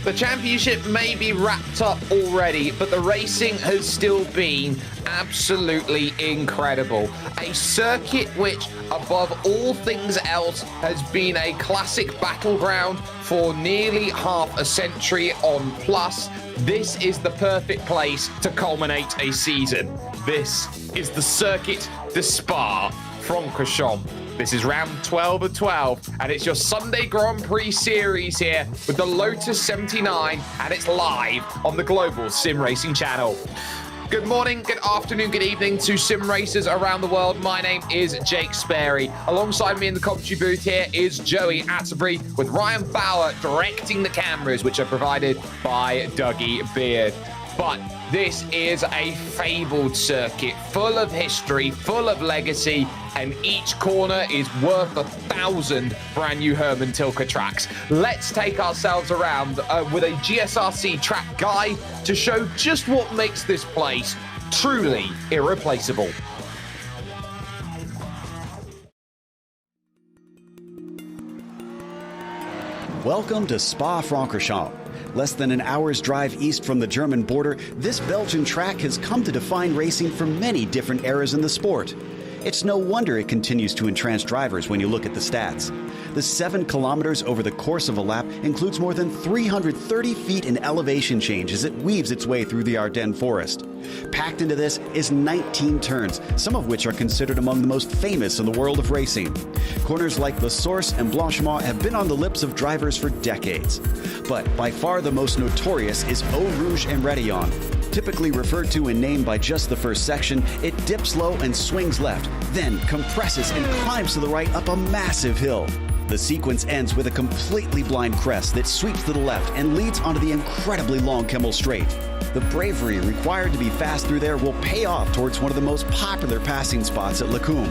The championship may be wrapped up already, but the racing has still been absolutely incredible. A circuit which, above all things else, has been a classic battleground for nearly half a century on plus. This is the perfect place to culminate a season. This is the Circuit de Spa-Francorchamps. This is round 12 of 12, and it's your Sunday Grand Prix series here with the Lotus 79, and it's live on the Global SimRacing Channel. Good morning, good afternoon, good evening to sim racers around the world. My name is Jake Sperry. Alongside me in the commentary booth here is Joey Atterbury, with Ryan Bauer directing the cameras, which are provided by Dougie Beard. But this is a fabled circuit, full of history, full of legacy, and each corner is worth 1,000 brand new Herman Tilke tracks. Let's take ourselves around with a GSRC track guide to show just what makes this place truly irreplaceable. Welcome to Spa-Francorchamps. Less than an hour's drive east from the German border, this Belgian track has come to define racing for many different eras in the sport. It's no wonder it continues to entrance drivers when you look at the stats. The 7 kilometers over the course of a lap includes more than 330 feet in elevation change as it weaves its way through the Ardennes forest. Packed into this is 19 turns, some of which are considered among the most famous in the world of racing. Corners like La Source and Blanchimont have been on the lips of drivers for decades. But by far the most notorious is Eau Rouge and Rétillon. Typically referred to and named by just the first section, it dips low and swings left, then compresses and climbs to the right up a massive hill. The sequence ends with a completely blind crest that sweeps to the left and leads onto the incredibly long Kemmel Straight. The bravery required to be fast through there will pay off towards one of the most popular passing spots at Lacombe.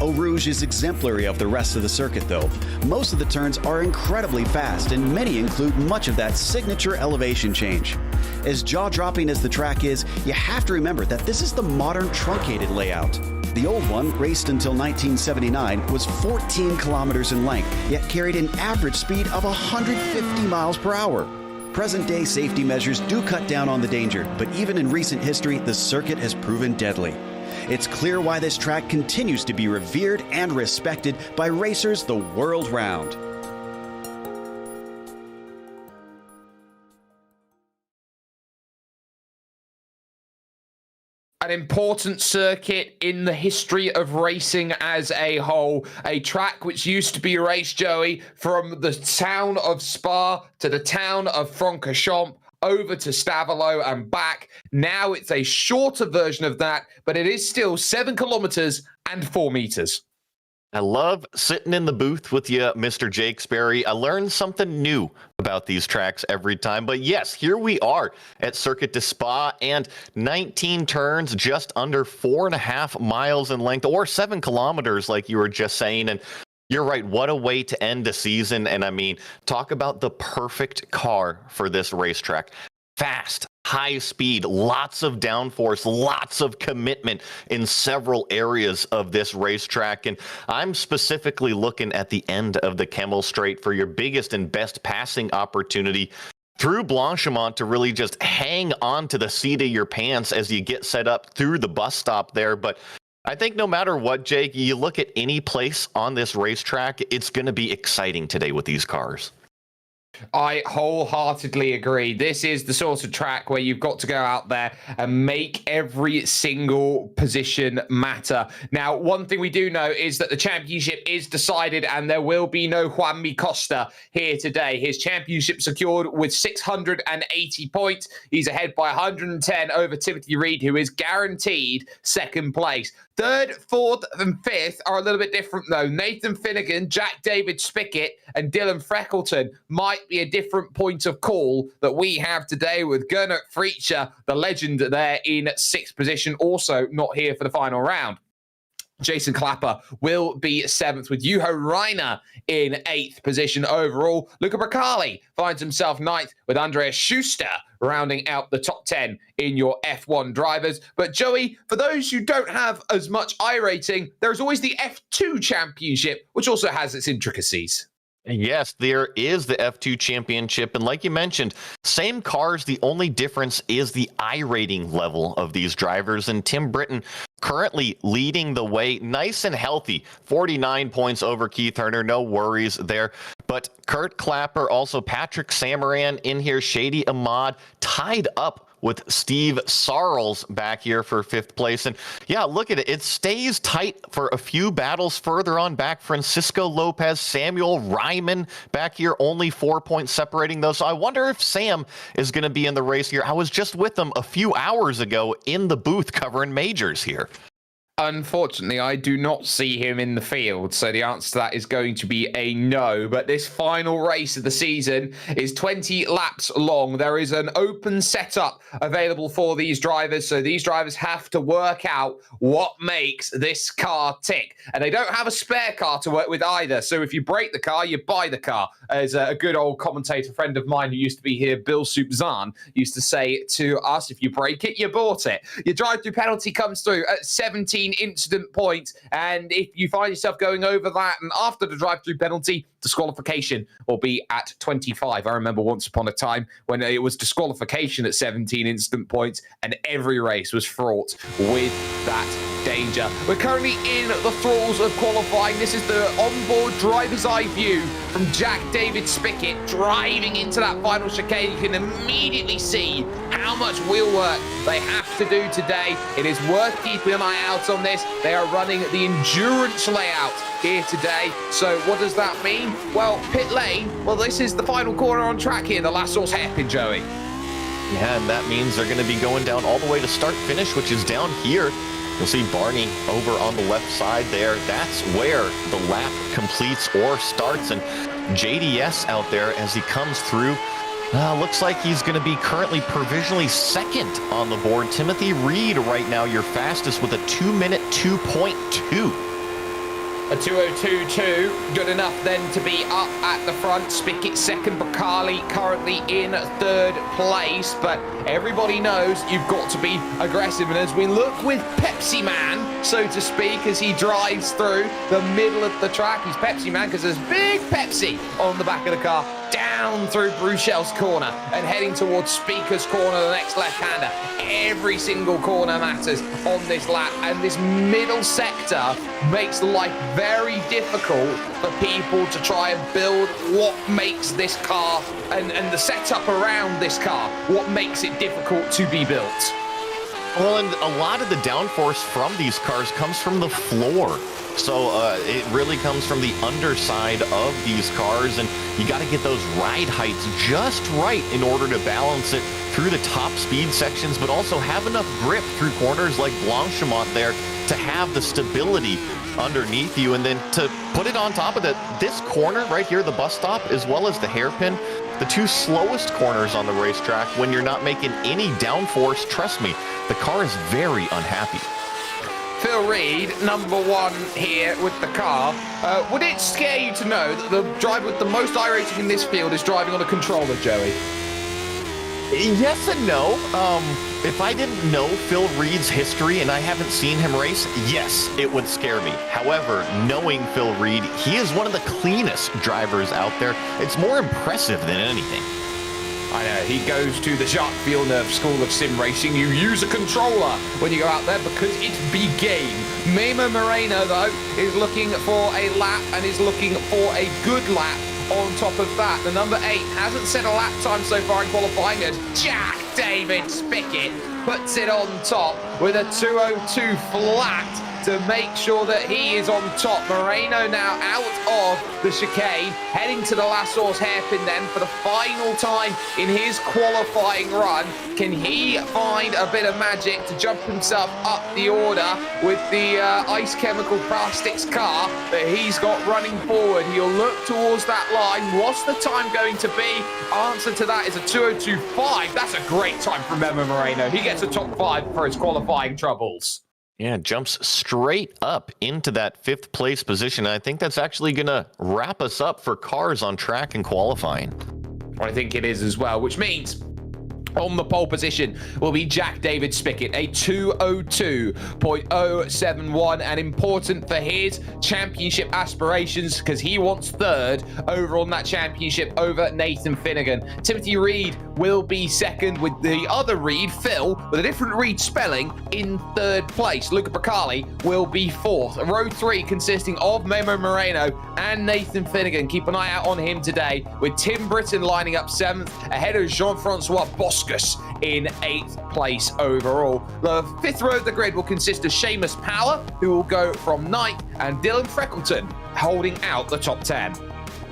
Eau Rouge is exemplary of the rest of the circuit, though. Most of the turns are incredibly fast, and many include much of that signature elevation change. As jaw-dropping as the track is, you have to remember that this is the modern truncated layout. The old one, raced until 1979, was 14 kilometers in length, yet carried an average speed of 150 miles per hour. Present-day safety measures do cut down on the danger, but even in recent history, the circuit has proven deadly. It's clear why this track continues to be revered and respected by racers the world round. An important circuit in the history of racing as a whole. A track which used to be raced, Joey, from the town of Spa to the town of Francorchamps, over to Stavelot and back. Now it's a shorter version of that, but it is still 7 kilometers and 4 meters. I love sitting in the booth with you, Mr. Jake Sperry. I learn something new about these tracks every time. But yes, here we are at Circuit de Spa, and 19 turns, just under 4.5 miles in length, or 7 kilometers, like you were just saying. And you're right, what a way to end the season. And I mean, talk about the perfect car for this racetrack. Fast, high speed, lots of downforce, lots of commitment in several areas of this racetrack. And I'm specifically looking at the end of the Kemmel Straight for your biggest and best passing opportunity through Blanchimont to really just hang on to the seat of your pants as you get set up through the bus stop there. But I think no matter what, Jake, you look at any place on this racetrack, it's going to be exciting today with these cars. I wholeheartedly agree. This is the sort of track where you've got to go out there and make every single position matter. Now, one thing we do know is that the championship is decided, and there will be no Juanmi Costa here today. His championship secured with 680 points. He's ahead by 110 over Timothy Reed, who is guaranteed second place. Third, fourth, and fifth are a little bit different, though. Nathan Finnegan, Jack David Spickett, and Dylan Freckleton might be a different point of call that we have today, with Gernot Frietscher, the legend, there in 6th position, also not here for the final round. Jason Clapper will be 7th, with Juho Reiner in 8th position overall. Luca Bracali finds himself 9th, with Andreas Schuster rounding out the top 10 in your F1 drivers. But Joey, for those who don't have as much iRacing, there's always the F2 Championship, which also has its intricacies. Yes, there is the F2 Championship. And like you mentioned, same cars. The only difference is the iRating level of these drivers. And Tim Britton currently leading the way, nice and healthy. 49 points over Keith Turner. No worries there. But Kurt Clapper, also Patrick Samaran in here, Shady Ahmad tied up with Steve Sarles back here for 5th place. And yeah, look at it. It stays tight for a few battles further on back. Francisco Lopez, Samuel Ryman back here, only 4 points separating those. So I wonder if Sam is going to be in the race here. I was just with them a few hours ago in the booth covering majors here. Unfortunately, I do not see him in the field, so the answer to that is going to be a no. But this final race of the season is 20 laps long. There is an open setup available for these drivers, so these drivers have to work out what makes this car tick. And they don't have a spare car to work with either, so if you break the car, you buy the car. As a good old commentator friend of mine who used to be here, Bill Subzan, used to say to us, if you break it, you bought it. Your drive-through penalty comes through at 17 incident points, and if you find yourself going over that and after the drive-through penalty, disqualification will be at 25. I remember once upon a time when it was disqualification at 17 instant points, and every race was fraught with that danger. We're currently in the thralls of qualifying. This is the onboard driver's eye view from Jack David Spickett driving into that final chicane. You can immediately see how much wheel work they have to do today. It is worth keeping an eye out on this. They are running the endurance layout here today. So what does that mean? Well, pit lane, well, this is the final corner on track here, the last source hairpin, Joey. Yeah, and that means they're going to be going down all the way to start finish, which is down here. You'll see Barney over on the left side there. That's where the lap completes or starts. And JDS out there as he comes through. Looks like he's going to be currently provisionally second on the board. Timothy Reed right now, your fastest with a 2-minute 2.2. A 2:02.2, good enough then to be up at the front. Spickett second, Bacali currently in 3rd place, but everybody knows you've got to be aggressive. And as we look with Pepsi Man, so to speak, as he drives through the middle of the track, he's Pepsi Man because there's big Pepsi on the back of the car, down through Bruchel's corner and heading towards Speaker's corner, the next left-hander. Every single corner matters on this lap, and this middle sector makes life very difficult for people to try and build what makes this car and the setup around this car, what makes it difficult to be built. Well, and a lot of the downforce from these cars comes from the floor. So it really comes from the underside of these cars, and you got to get those ride heights just right in order to balance it through the top speed sections, but also have enough grip through corners like Blanchimont there to have the stability underneath you. And then to put it on top of that, this corner right here, the bus stop, as well as the hairpin, the two slowest corners on the racetrack when you're not making any downforce. Trust me, the car is very unhappy. Phil Reed, number one here with the car. Would it scare you to know that the driver with the most iRating in this field is driving on a controller, Joey? Yes and no. If I didn't know Phil Reed's history and I haven't seen him race, yes, it would scare me. However, knowing Phil Reed, he is one of the cleanest drivers out there. It's more impressive than anything. I know, he goes to the Jacques Villeneuve School of Sim Racing. You use a controller when you go out there because it's big game. Memo Moreno, though, is looking for a lap and is looking for a good lap on top of that. The number 8 hasn't set a lap time so far in qualifying as Jack David Spickett puts it on top with a 2:02 flat to make sure that he is on top. Moreno now out of the chicane, heading to the last source hairpin then for the final time in his qualifying run. Can he find a bit of magic to jump himself up the order with the ice chemical plastics car that he's got running forward? He'll look towards that line. What's the time going to be? Answer to that is a 2:02.5. That's a great time for Memo Moreno. He gets a top 5 for his qualifying troubles. Yeah, jumps straight up into that 5th place position. I think that's actually going to wrap us up for cars on track and qualifying. I think it is as well, which means On the pole position will be Jack David Spickett, a 2:02.071, and important for his championship aspirations because he wants third over on that championship over Nathan Finnegan. Timothy Reed will be second with the other Reed, Phil, with a different Reed spelling, in third place. Luca Bracali will be fourth. Row 3 consisting of Memo Moreno and Nathan Finnegan. Keep an eye out on him today, with Tim Britton lining up 7th ahead of Jean-Francois Boscus in 8th place overall. The 5th row of the grid will consist of Seamus Power, who will go from 9th, and Dylan Freckleton holding out the top 10.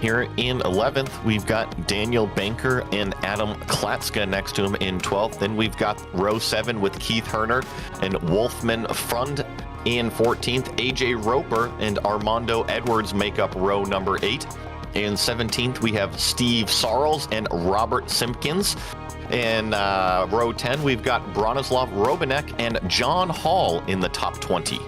Here in 11th, we've got Daniel Banker and Adam Klatska next to him in 12th. Then we've got row 7 with Keith Herner and Wolfman Frund. In 14th, AJ Roper and Armando Edwards make up row number 8. In 17th, we have Steve Sarles and Robert Simpkins. In row 10, we've got Bronislav Robanek and John Hall in the top 20.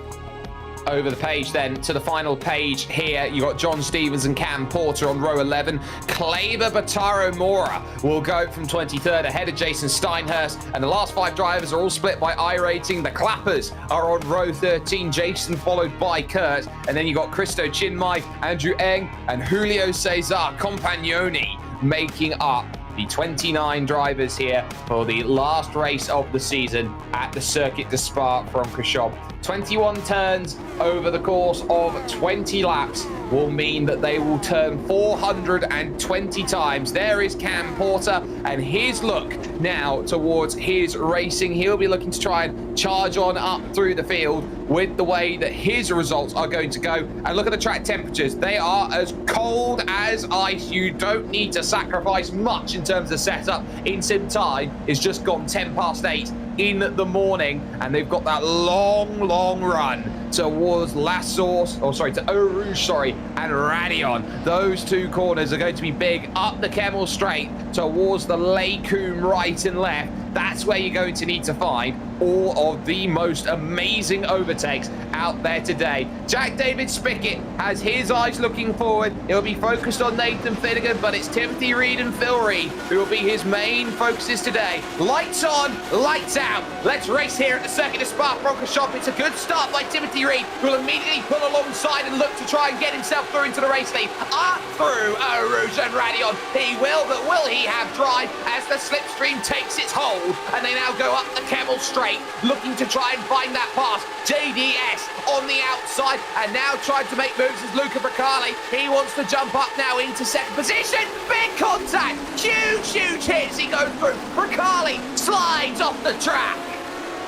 Over the page then to the final page here, you got John Stevens and Cam Porter on row 11. Kleber Bataro Mora will go from 23rd ahead of Jason Steinhurst, and the last 5 drivers are all split by iRacing. The Clappers are on row 13, Jason followed by Kurt, and then you got Christo Chinmay, Andrew Eng, and Julio Cesar Compagnoni making up the 29 drivers here for the last race of the season at the Circuit de Spa-Francorchamps. 21 turns over the course of 20 laps will mean that they will turn 420 times. There is Cam Porter, and his look now towards his racing. He'll be looking to try and charge on up through the field with the way that his results are going to go. And look at the track temperatures. They are as cold as ice. You don't need to sacrifice much in terms of setup. In sim time is just gone 10 past 8 in the morning, and they've got that long run towards to Eau Rouge, and Radion. Those 2 corners are going to be big up the Kemmel Straight towards the Lake Coombe right and left. That's where you're going to need to find all of the most amazing overtakes out there today. Jack David Spickett has his eyes looking forward. He'll be focused on Nathan Finnegan, but it's Timothy Reed and Phil Reed who will be his main focuses today. Lights on, lights out. Let's race here at the Circuit de Spa-Francorchamps. It's a good start by Timothy Reed, who will immediately pull alongside and look to try and get himself through into the race lead. Up through Eau Rouge and Radion. He will, but will he have drive as the slipstream takes its hold? And they now go up the Kemmel Straight, looking to try and find that pass. JDS on the outside, and now trying to make moves as Luca Bracali. He wants to jump up now into second position. Big contact, huge hits. He goes through. Bracali slides off the track.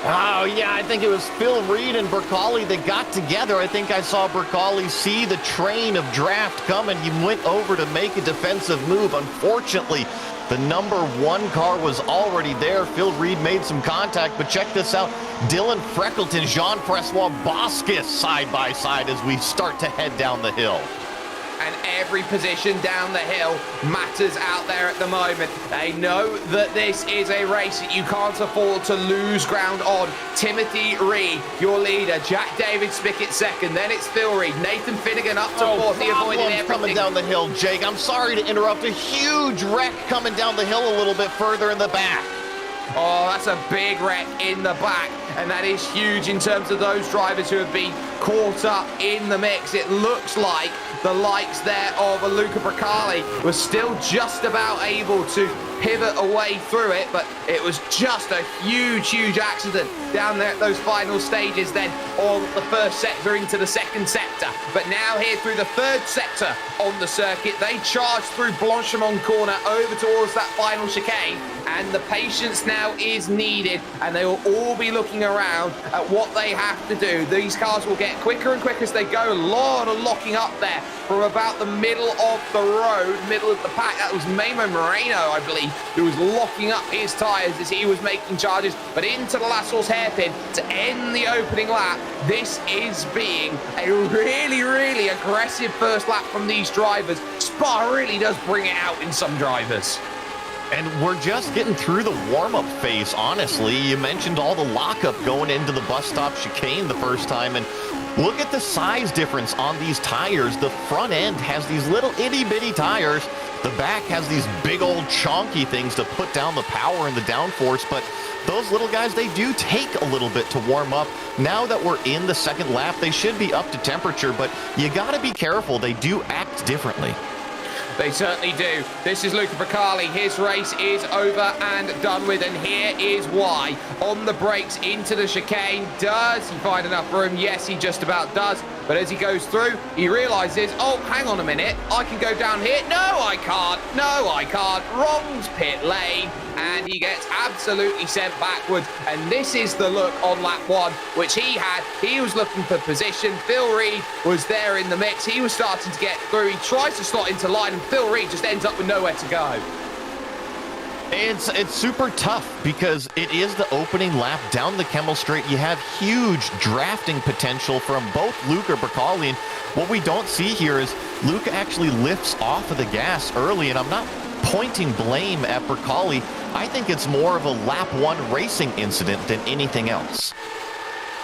Oh, yeah, I think it was Phil Reed and Bracali that got together. I think I saw Bracali see the train of draft coming. He went over to make a defensive move. Unfortunately, the number 1 car was already there. Phil Reed made some contact, but check this out. Dylan Freckleton, Jean-Francois Boscus side by side as we start to head down the hill. And every position down the hill matters out there at the moment. They know that this is a race that you can't afford to lose ground on. Timothy Reed, your leader. Jack David Spickett second. Then it's Phil Reed. Nathan Finnegan up to fourth. He avoided everything. Coming down the hill, Jake. I'm sorry to interrupt. A huge wreck coming down the hill a little bit further in the back. Oh, that's a big wreck in the back, and that is huge in terms of those drivers who have been caught up in the mix. It looks like the likes there of Luca Bracali was still just about able to pivot away through it, but it was just a huge accident down there at those final stages then on the first sector into the second sector. But now here through the third sector on the circuit, they charge through Blanchemont corner over towards that final chicane, and the patience now is needed, and they will all be looking around at what they have to do. These cars will get quicker and quicker as they go. Lot of locking up there from about the middle of the road, middle of the pack. That was Memo Moreno, I believe, who was locking up his tyres as he was making charges, but into the last horse hairpin to end the opening lap. This is being a really aggressive first lap from these drivers. Spa really does bring it out in some drivers. And we're just getting through the warm-up phase, honestly. You mentioned all the lockup going into the bus stop chicane the first time, and look at the size difference on these tires. The front end has these little itty-bitty tires. The back has these big old chonky things to put down the power and the downforce, but those little guys, they do take a little bit to warm up. Now that we're in the second lap, they should be up to temperature, but you got to be careful. They do act differently. They certainly do. This is Luca Bracali. His race is over and done with, and here is why. On the brakes into the chicane. Does he find enough room? Yes, he just about does. But as he goes through, he realizes, oh, hang on a minute. I can go down here. No, I can't. No, I can't. Wrong pit lane. And he gets absolutely sent backwards. And this is the look on lap one, which he had. He was looking for position. Phil Reed was there in the mix. He was starting to get through. He tries to slot into line, and Phil Reed just ends up with nowhere to go. It's super tough because it is the opening lap down the Kemmel Straight. You have huge drafting potential from both Luca and Bracali. And what we don't see here is Luca actually lifts off of the gas early, and I'm not pointing blame at Bracali. I think it's more of a lap one racing incident than anything else.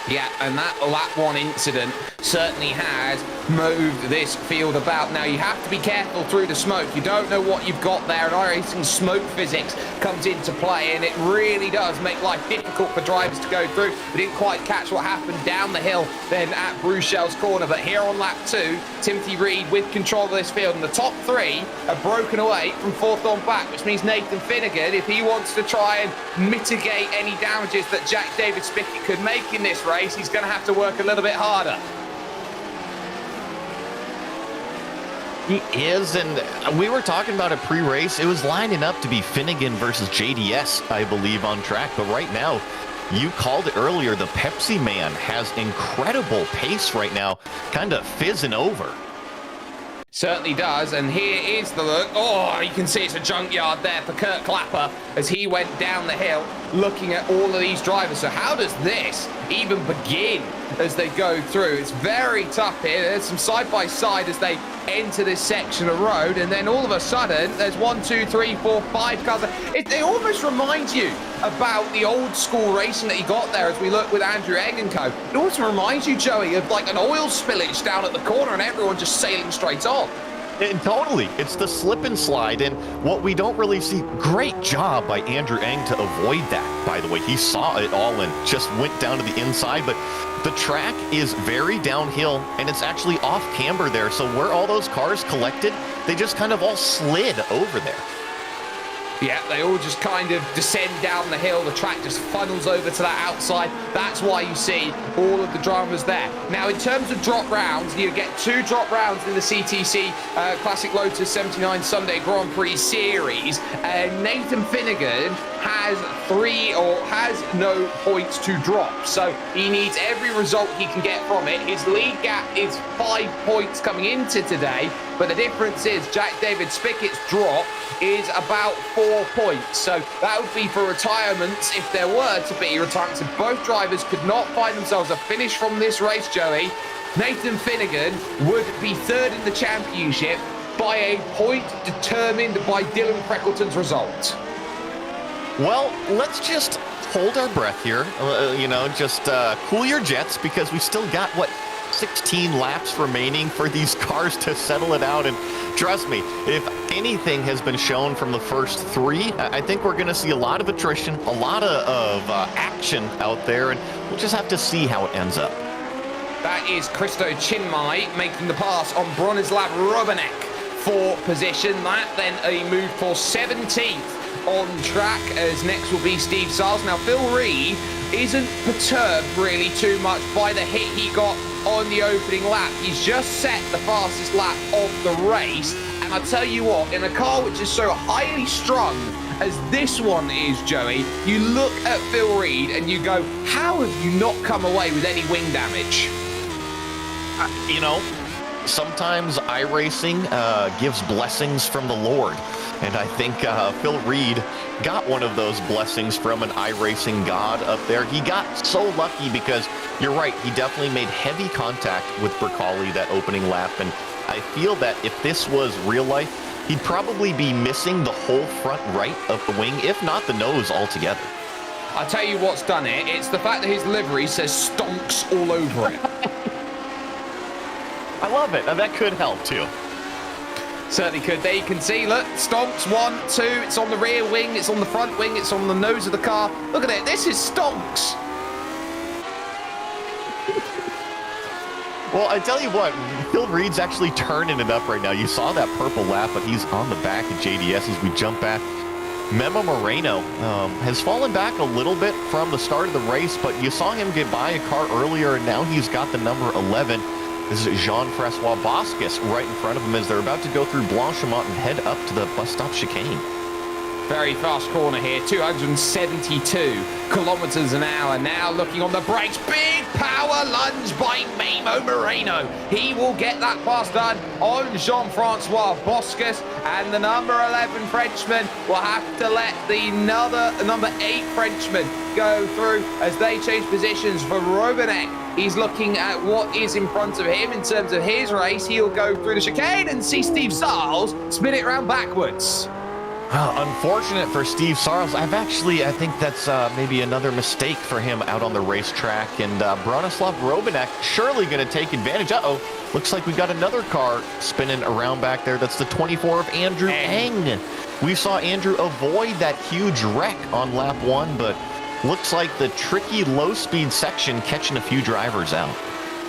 Yeah, and that lap one incident certainly has moved this field about. Now, you have to be careful through the smoke. You don't know what you've got there, and iRacing smoke physics comes into play, and it really does make life difficult for drivers to go through. We didn't quite catch what happened down the hill then at Bruchel's corner, but here on lap two, Timothy Reed with control of this field, and the top three are broken away from fourth on back, which means Nathan Finnegan, if he wants to try and mitigate any damages that Jack David Spickett could make in this race, he's going to have to work a little bit harder. He is, and we were talking about a pre-race. It was lining up to be Finnegan versus JDS, I believe, on track. But right now, you called it earlier, the Pepsi Man has incredible pace right now, kind of fizzing over. Certainly does, and here is the look. Oh, you can see it's a junkyard there for Kurt Clapper as he went down the hill looking at all of these drivers. So how does this even begin as they go through? It's very tough here. There's some side-by-side as they enter this section of road, and then all of a sudden there's 1, 2, 3, 4, 5 cars. It almost reminds you about the old school racing that you got there as we look with Andrew Egg and co. It also reminds you, Joey, of like an oil spillage down at the corner and everyone just sailing straight on. Totally. It's the slip and slide, and what we don't really see, great job by Andrew Eng to avoid that, by the way. He saw it all and just went down to the inside, but the track is very downhill, and it's actually off camber there, so where all those cars collected, they just kind of all slid over there. Yeah, they all just kind of descend down the hill. The track just funnels over to that outside. That's why you see all of the dramas there. Now, in terms of drop rounds, you get 2 drop rounds in the CTC Classic Lotus 79 Sunday Grand Prix Series. And Nathan Finnegan has no points to drop. So he needs every result he can get from it. His lead gap is 5 points coming into today. But the difference is Jack David Spickett's drop is about 4 points. So that would be for retirements if there were to be retirements. If both drivers could not find themselves a finish from this race, Joey, Nathan Finnegan would be third in the championship by a point determined by Dylan Freckleton's result. Well, let's just hold our breath here, just cool your jets, because we still got, 16 laps remaining for these cars to settle it out. And trust me, if anything has been shown from the first 3, I think we're going to see a lot of attrition, a lot of action out there, and we'll just have to see how it ends up. That is Christo Chinmay making the pass on Bronislav Robanek for position. That then a move for 17th on track, as next will be Steve Siles. Now, Phil Reed isn't perturbed really too much by the hit he got on the opening lap. He's just set the fastest lap of the race, and I tell you what, in a car which is so highly strung as this one is, Joey, you look at Phil Reed and you go, how have you not come away with any wing damage? Sometimes iRacing gives blessings from the Lord. And I think Phil Reed got one of those blessings from an iRacing god up there. He got so lucky because, you're right, he definitely made heavy contact with Bracali that opening lap. And I feel that if this was real life, he'd probably be missing the whole front right of the wing, if not the nose altogether. I'll tell you what's done it. It's the fact that his livery says stonks all over it. I love it. And that could help, too. Certainly could. There you can see, look, Stonks, 1, 2, it's on the rear wing, it's on the front wing, it's on the nose of the car. Look at it, this is Stonks. Well, I tell you what, Phil Reed's actually turning it up right now. You saw that purple lap, but he's on the back of JDS as we jump back. Memo Moreno has fallen back a little bit from the start of the race, but you saw him get by a car earlier, and now he's got the number 11. This is Jean-Francois Boscus right in front of him as they're about to go through Blanchimont and head up to the bus stop chicane. Very fast corner here, 272 kilometers an hour. Now looking on the brakes, big power lunge by Memo Moreno. He will get that pass done on Jean-Francois Boscus, and the number 11 Frenchman will have to let the number 8 Frenchman go through as they change positions for Robinek. He's looking at what is in front of him in terms of his race. He'll go through the chicane and see Steve Sarles spin it around backwards. Unfortunate for Steve Sarles. I think that's maybe another mistake for him out on the racetrack. And Bronislav Robinek surely going to take advantage. Looks like we got another car spinning around back there. That's the 24 of Andrew Eng. We saw Andrew avoid that huge wreck on lap 1, but looks like the tricky low-speed section catching a few drivers out.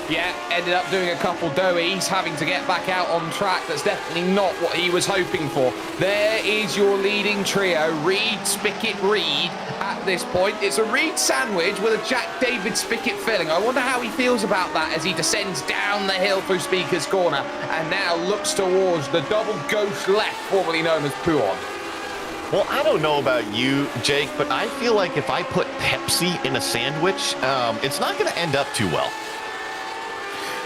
Yeah, ended up doing a couple doughies, having to get back out on track. That's definitely not what he was hoping for. There is your leading trio, Reed, Spickett, Reed. At this point, it's a Reed sandwich with a Jack David Spickett filling. I wonder how he feels about that as he descends down the hill through Speaker's Corner and now looks towards the double gauche left, formerly known as Pouon. Well, I don't know about you, Jake, but I feel like if I put Pepsi in a sandwich, it's not going to end up too well.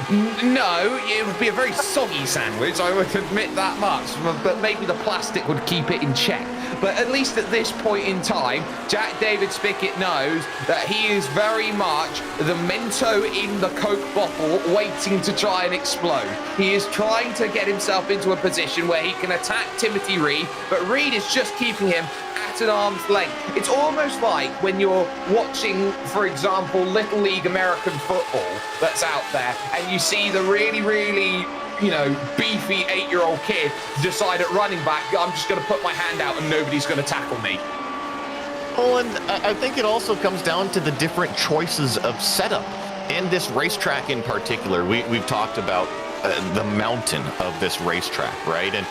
No, it would be a very soggy sandwich, I would admit that much, but maybe the plastic would keep it in check. But at least at this point in time, Jack David Spickett knows that he is very much the Mento in the Coke bottle waiting to try and explode. He is trying to get himself into a position where he can attack Timothy Reed, but Reed is just keeping him at an arm's length. It's almost like when you're watching, for example, Little League American football that's out there, and you see the really, beefy 8-year-old kid decide at running back, I'm just going to put my hand out and nobody's going to tackle me. Well, and I think it also comes down to the different choices of setup. In this racetrack in particular, we've talked about the mountain of this racetrack, right? And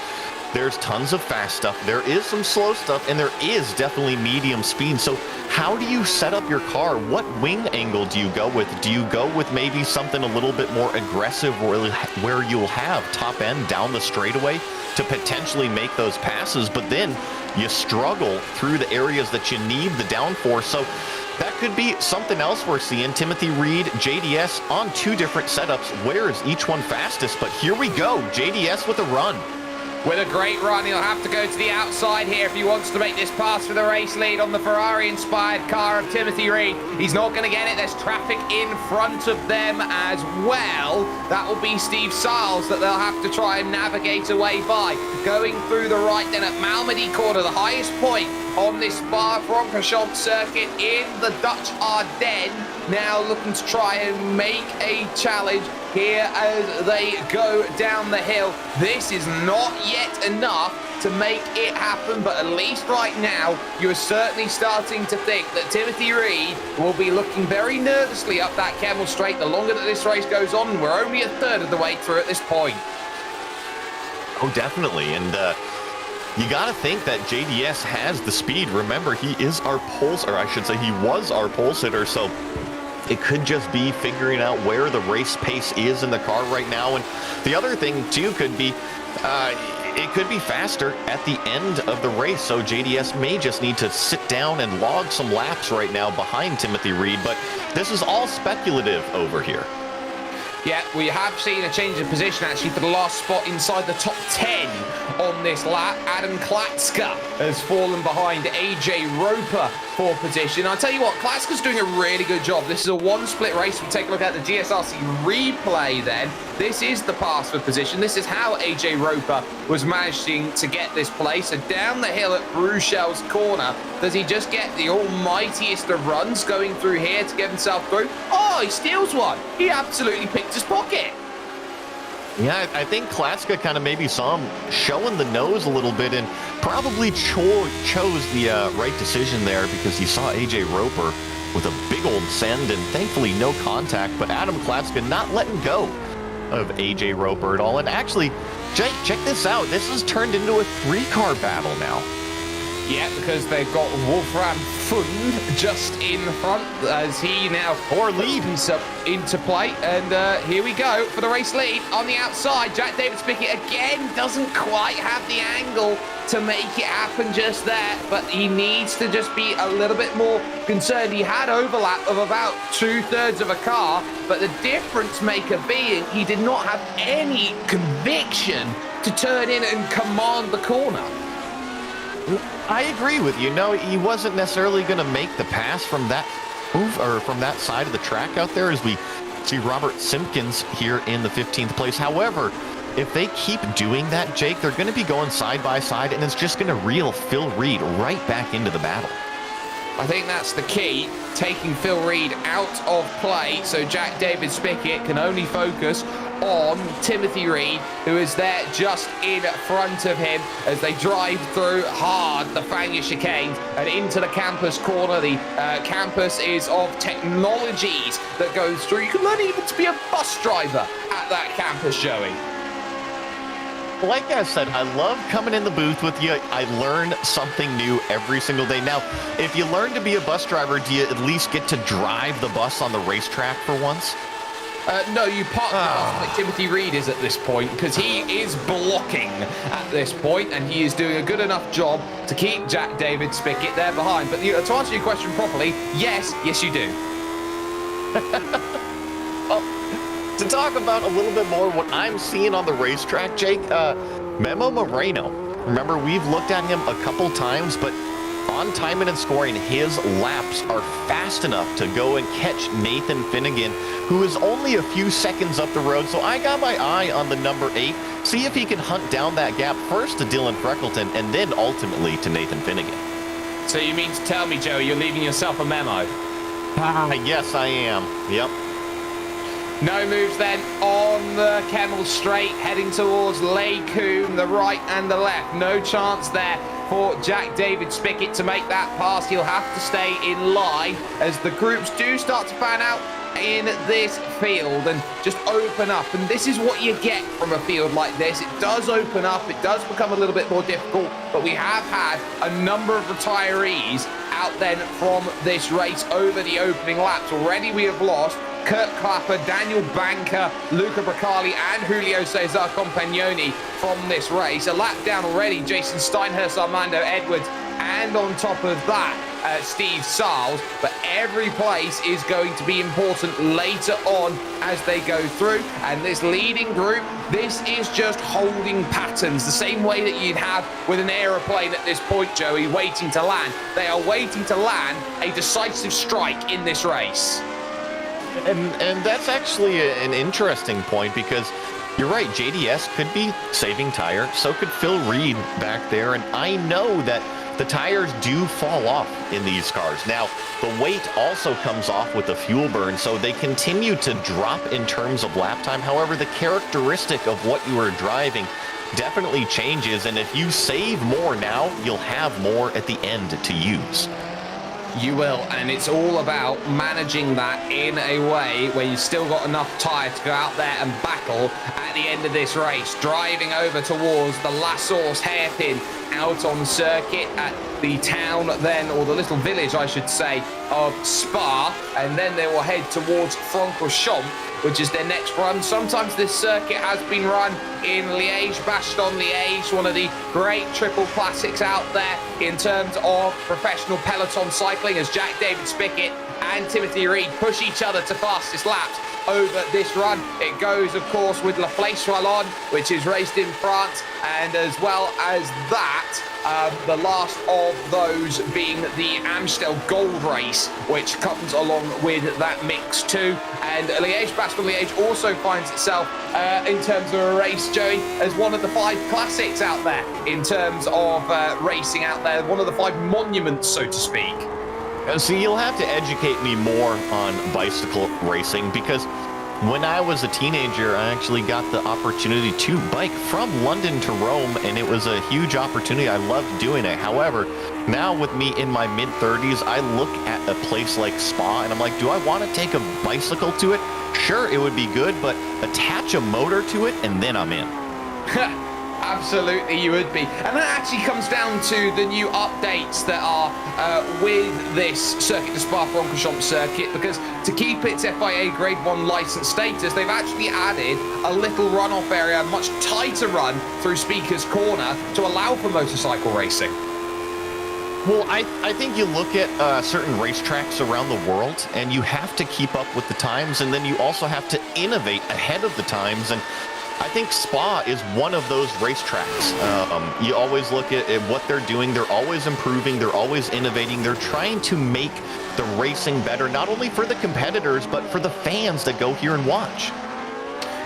there's tons of fast stuff, there is some slow stuff, and there is definitely medium speed. So how do you set up your car? What wing angle do you go with? Do you go with maybe something a little bit more aggressive where you'll have top end down the straightaway to potentially make those passes, but then you struggle through the areas that you need the downforce? So that could be something else we're seeing. Timothy Reed, JDS on 2 different setups. Where is each one fastest? But here we go, JDS with a run. With a great run, he'll have to go to the outside here if he wants to make this pass for the race lead on the Ferrari-inspired car of Timothy Reed. He's not going to get it. There's traffic in front of them as well. That will be Steve Sarles that they'll have to try and navigate away by. Going through the right then at Malmedy Corner, the highest point on this Spa-Francorchamps circuit in the Dutch Ardennes. Now looking to try and make a challenge here as they go down the hill. This is not yet enough to make it happen, but at least right now, you're certainly starting to think that Timothy Reed will be looking very nervously up that Kemmel Straight the longer that this race goes on. We're only a third of the way through at this point. Oh, definitely. And you got to think that JDS has the speed. Remember, he is our he was our pole sitter, so it could just be figuring out where the race pace is in the car right now. And the other thing, too, could be it could be faster at the end of the race. So JDS may just need to sit down and log some laps right now behind Timothy Reed. But this is all speculative over here. Yeah, we have seen a change in position actually for the last spot inside the top 10 on this lap. Adam Klatska has fallen behind AJ Roper for position. I'll tell you what, Klatska's doing a really good job. This is a 1-split race. We take a look at the GSRC replay then. This is the pass for position. This is how AJ Roper was managing to get this place. So down the hill at Bruchel's corner, does he just get the almightiest of runs going through here to get himself through? Oh, he steals one. He absolutely picked his pocket. Yeah, I think Klatska kind of maybe saw him showing the nose a little bit and probably chose the right decision there because he saw AJ Roper with a big old send and thankfully no contact, but Adam Klatska not letting go of AJ Roper at all. And actually, Jake, check this out. This has turned into a 3-car battle now. Yeah, because they've got Wolfram Fund just in front as he now lead himself into play. And here we go for the race lead on the outside. Jack David Spickett again doesn't quite have the angle to make it happen just there, but he needs to just be a little bit more concerned. He had overlap of about 2/3 of a car, but the difference maker being he did not have any conviction to turn in and command the corner. I agree with you. No, he wasn't necessarily going to make the pass from that move or from that side of the track out there as we see Robert Simpkins here in the 15th place. However, if they keep doing that, Jake, they're going to be going side by side, and it's just going to reel Phil Reed right back into the battle. I think that's the key, taking Phil Reed out of play so Jack David Spickett can only focus on Timothy Reed, who is there just in front of him as they drive through hard the Fangio chicanes and into the campus corner. The campus is of technologies that goes through. You can learn even to be a bus driver at that campus, Joey. Like I said, I love coming in the booth with you. I learn something new every single day. Now, if you learn to be a bus driver, do you at least get to drive the bus on the racetrack for once? No, you park like Timothy Reed is at this point because he is blocking at this point and he is doing a good enough job to keep Jack David Spickett there behind. But to answer your question properly, yes, you do. Well, to talk about a little bit more what I'm seeing on the racetrack, Jake, Memo Moreno. Remember, we've looked at him a couple times, but on timing and scoring, his laps are fast enough to go and catch Nathan Finnegan, who is only a few seconds up the road. So I got my eye on the number 8, see if he can hunt down that gap first to Dylan Freckleton and then ultimately to Nathan Finnegan. So you mean to tell me, Joey, you're leaving yourself a memo? Yes, I am. Yep. No moves then on the Kemmel Straight, heading towards Lake Coombe, the right and the left. No chance there for Jack David Spickett to make that pass. He'll have to stay in line as the groups do start to fan out in this field and just open up. And this is what you get from a field like this. It does open up, it does become a little bit more difficult, but we have had a number of retirees out then from this race over the opening laps. Already we have lost Kurt Clapper, Daniel Banker, Luca Bracali, and Julio Cesar Compagnoni from this race. A lap down already, Jason Steinhurst, Armando Edwards, and on top of that, Steve Sarles. But every place is going to be important later on as they go through. And this leading group, this is just holding patterns, the same way that you'd have with an aeroplane at this point, Joey, waiting to land. They are waiting to land a decisive strike in this race. And that's actually an interesting point because you're right, JDS could be saving tire, so could Phil Reed back there, and I know that the tires do fall off in these cars. Now, the weight also comes off with the fuel burn, so they continue to drop in terms of lap time. However, the characteristic of what you are driving definitely changes, and if you save more now, you'll have more at the end to use. You will, and it's all about managing that in a way where you've still got enough tyre to go out there and battle at the end of this race. Driving over towards the La Source hairpin out on circuit at the town then, or the little village I should say, of Spa, and then they will head towards Francorchamps, which is their next run. Sometimes this circuit has been run in Liège-Bastogne-Liège, one of the great triple classics out there in terms of professional peloton cycling, as Jack David Spickett and Timothy Reed push each other to fastest laps over this run. It goes, of course, with La Flèche Wallonne, which is raced in France, and as well as that, the last of those being the Amstel Gold Race, which comes along with that mix too. And Liège-Bastogne-Liège also finds itself, in terms of a race, Joey, as one of the 5 classics out there in terms of racing out there, one of the 5 monuments, so to speak. So you'll have to educate me more on bicycle racing because when I was a teenager, I actually got the opportunity to bike from London to Rome, and it was a huge opportunity. I loved doing it. However, now with me in my mid-30s, I look at a place like Spa, and I'm like, do I want to take a bicycle to it? Sure, it would be good, but attach a motor to it, and then I'm in. Absolutely, you would be. And that actually comes down to the new updates that are with this Circuit de Spa-Francorchamps circuit, because to keep its FIA Grade 1 license status, they've actually added a little runoff area, a much tighter run through Speaker's Corner to allow for motorcycle racing. Well, I think you look at certain racetracks around the world, and you have to keep up with the times, and then you also have to innovate ahead of the times. And I think Spa is one of those racetracks. You always look at what they're doing. They're always improving. They're always innovating. They're trying to make the racing better, not only for the competitors, but for the fans that go here and watch.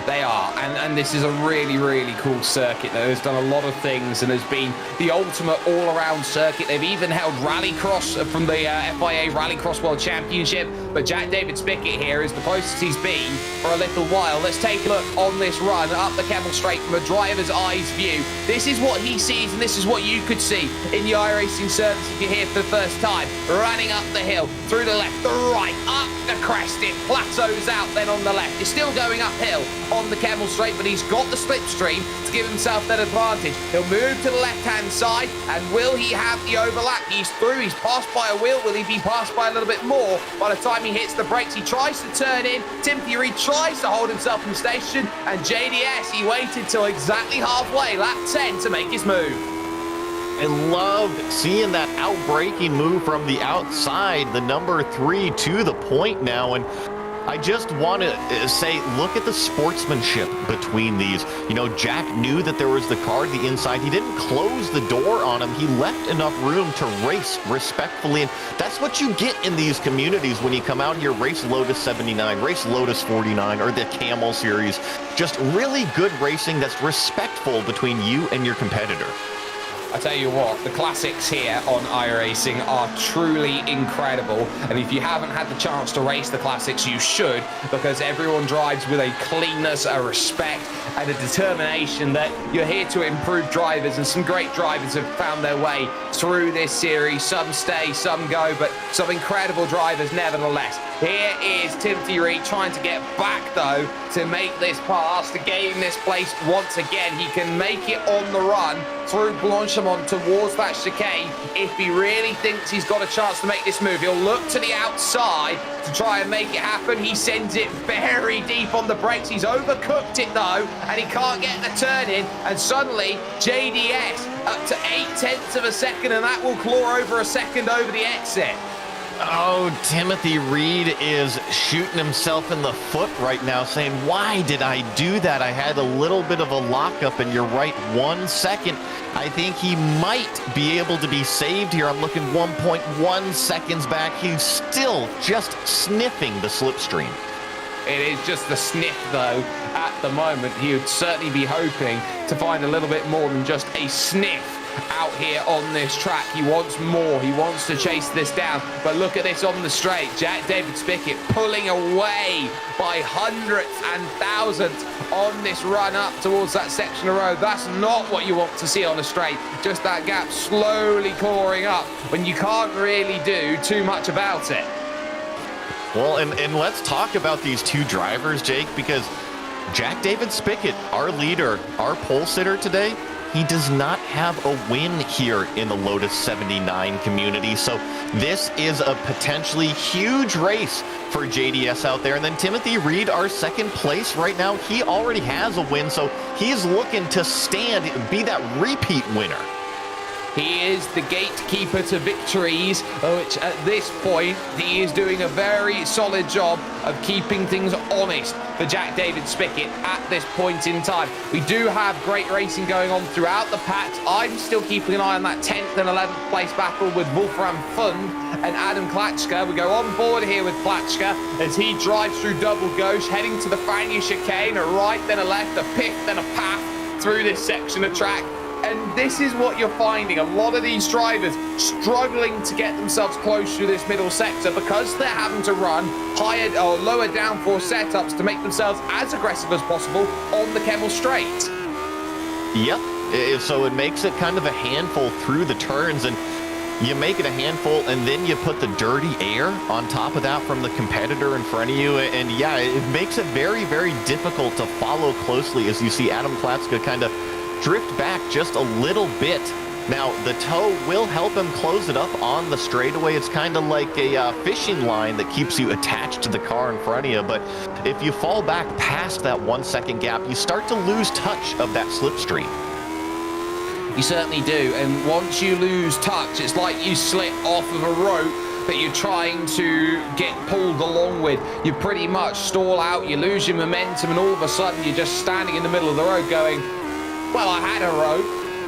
They are, and this is a really, really cool circuit that has done a lot of things and has been the ultimate all-around circuit. They've even held Rallycross from the FIA Rallycross World Championship, but Jack David Spickett here is the closest he's been for a little while. Let's take a look on this run up the Kemmel Straight from a driver's eyes view. This is what he sees, and this is what you could see in the iRacing service if you're here for the first time. Running up the hill, through the left, the right, up the crest, it plateaus out then on the left. It's still going uphill on the Kemmel Straight, but he's got the slipstream to give himself that advantage. He'll move to the left-hand side, and will he have the overlap? He's through, he's passed by a wheel. Will he be passed by a little bit more by the time he hits the brakes? He tries to turn in. Timothy Reed tries to hold himself in station, and JDS, he waited till exactly halfway, lap 10, to make his move. I loved seeing that out-braking move from the outside, the number 3 to the point now, and I just want to say, look at the sportsmanship between these. You know, Jack knew that there was the car the inside. He didn't close the door on him. He left enough room to race respectfully, and that's what you get in these communities when you come out here, race Lotus 79, race Lotus 49, or the Camel Series. Just really good racing that's respectful between you and your competitor. I tell you what, the classics here on iRacing are truly incredible, and if you haven't had the chance to race the classics, you should, because everyone drives with a cleanness, a respect, and a determination that you're here to improve drivers, and some great drivers have found their way through this series. Some stay, some go, but some incredible drivers nevertheless. Here is Timothy Reed trying to get back, though, to make this pass, to gain this place once again. He can make it on the run through Blanchimont towards that chicane. If he really thinks he's got a chance to make this move, he'll look to the outside to try and make it happen. He sends it very deep on the brakes. He's overcooked it, though, and he can't get the turn in. And suddenly, JDS up to 0.8 of a second, and that will claw over a second over the exit. Oh, Timothy Reed is shooting himself in the foot right now, saying, why did I do that? I had a little bit of a lockup, and you're right, 1 second. I think he might be able to be saved here. I'm looking 1.1 seconds back. He's still just sniffing the slipstream. It is just the sniff, though, at the moment. He would certainly be hoping to find a little bit more than just a sniff out here on this track. He wants more. He wants to chase this down. But look at this on the straight. Jack David Spickett pulling away by hundredths and thousandths on this run up towards that section of road. That's not what you want to see on a straight. Just that gap slowly clawing up when you can't really do too much about it. Well, and let's talk about these two drivers, Jake, because Jack David Spickett, our leader, our pole sitter today, he does not have a win here in the Lotus 79 community. So this is a potentially huge race for JDS out there. And then Timothy Reed, our second place right now, he already has a win. So he's looking to stand, be that repeat winner. He is the gatekeeper to victories, which at this point, he is doing a very solid job of keeping things honest for Jack David Spickett at this point in time. We do have great racing going on throughout the packs. I'm still keeping an eye on that 10th and 11th place battle with Wolfram Fund and Adam Klatschka. We go on board here with Klatschka as he drives through double gauche, heading to the Fania chicane, a right, then a left, a piff, then a path through this section of track. And this is what you're finding. A lot of these drivers struggling to get themselves close to this middle sector because they're having to run higher or lower downforce setups to make themselves as aggressive as possible on the Kemmel Straight. Yep. So it makes it kind of a handful through the turns, and you make it a handful, and then you put the dirty air on top of that from the competitor in front of you. And yeah, it makes it very, very difficult to follow closely as you see Adam Klatska kind of drift back just a little bit. Now, the toe will help him close it up on the straightaway. It's kind of like a fishing line that keeps you attached to the car in front of you. But if you fall back past that 1 second gap, you start to lose touch of that slipstream. You certainly do. And once you lose touch, it's like you slip off of a rope that you're trying to get pulled along with. You pretty much stall out, you lose your momentum, and all of a sudden you're just standing in the middle of the road going, well, I had a rope,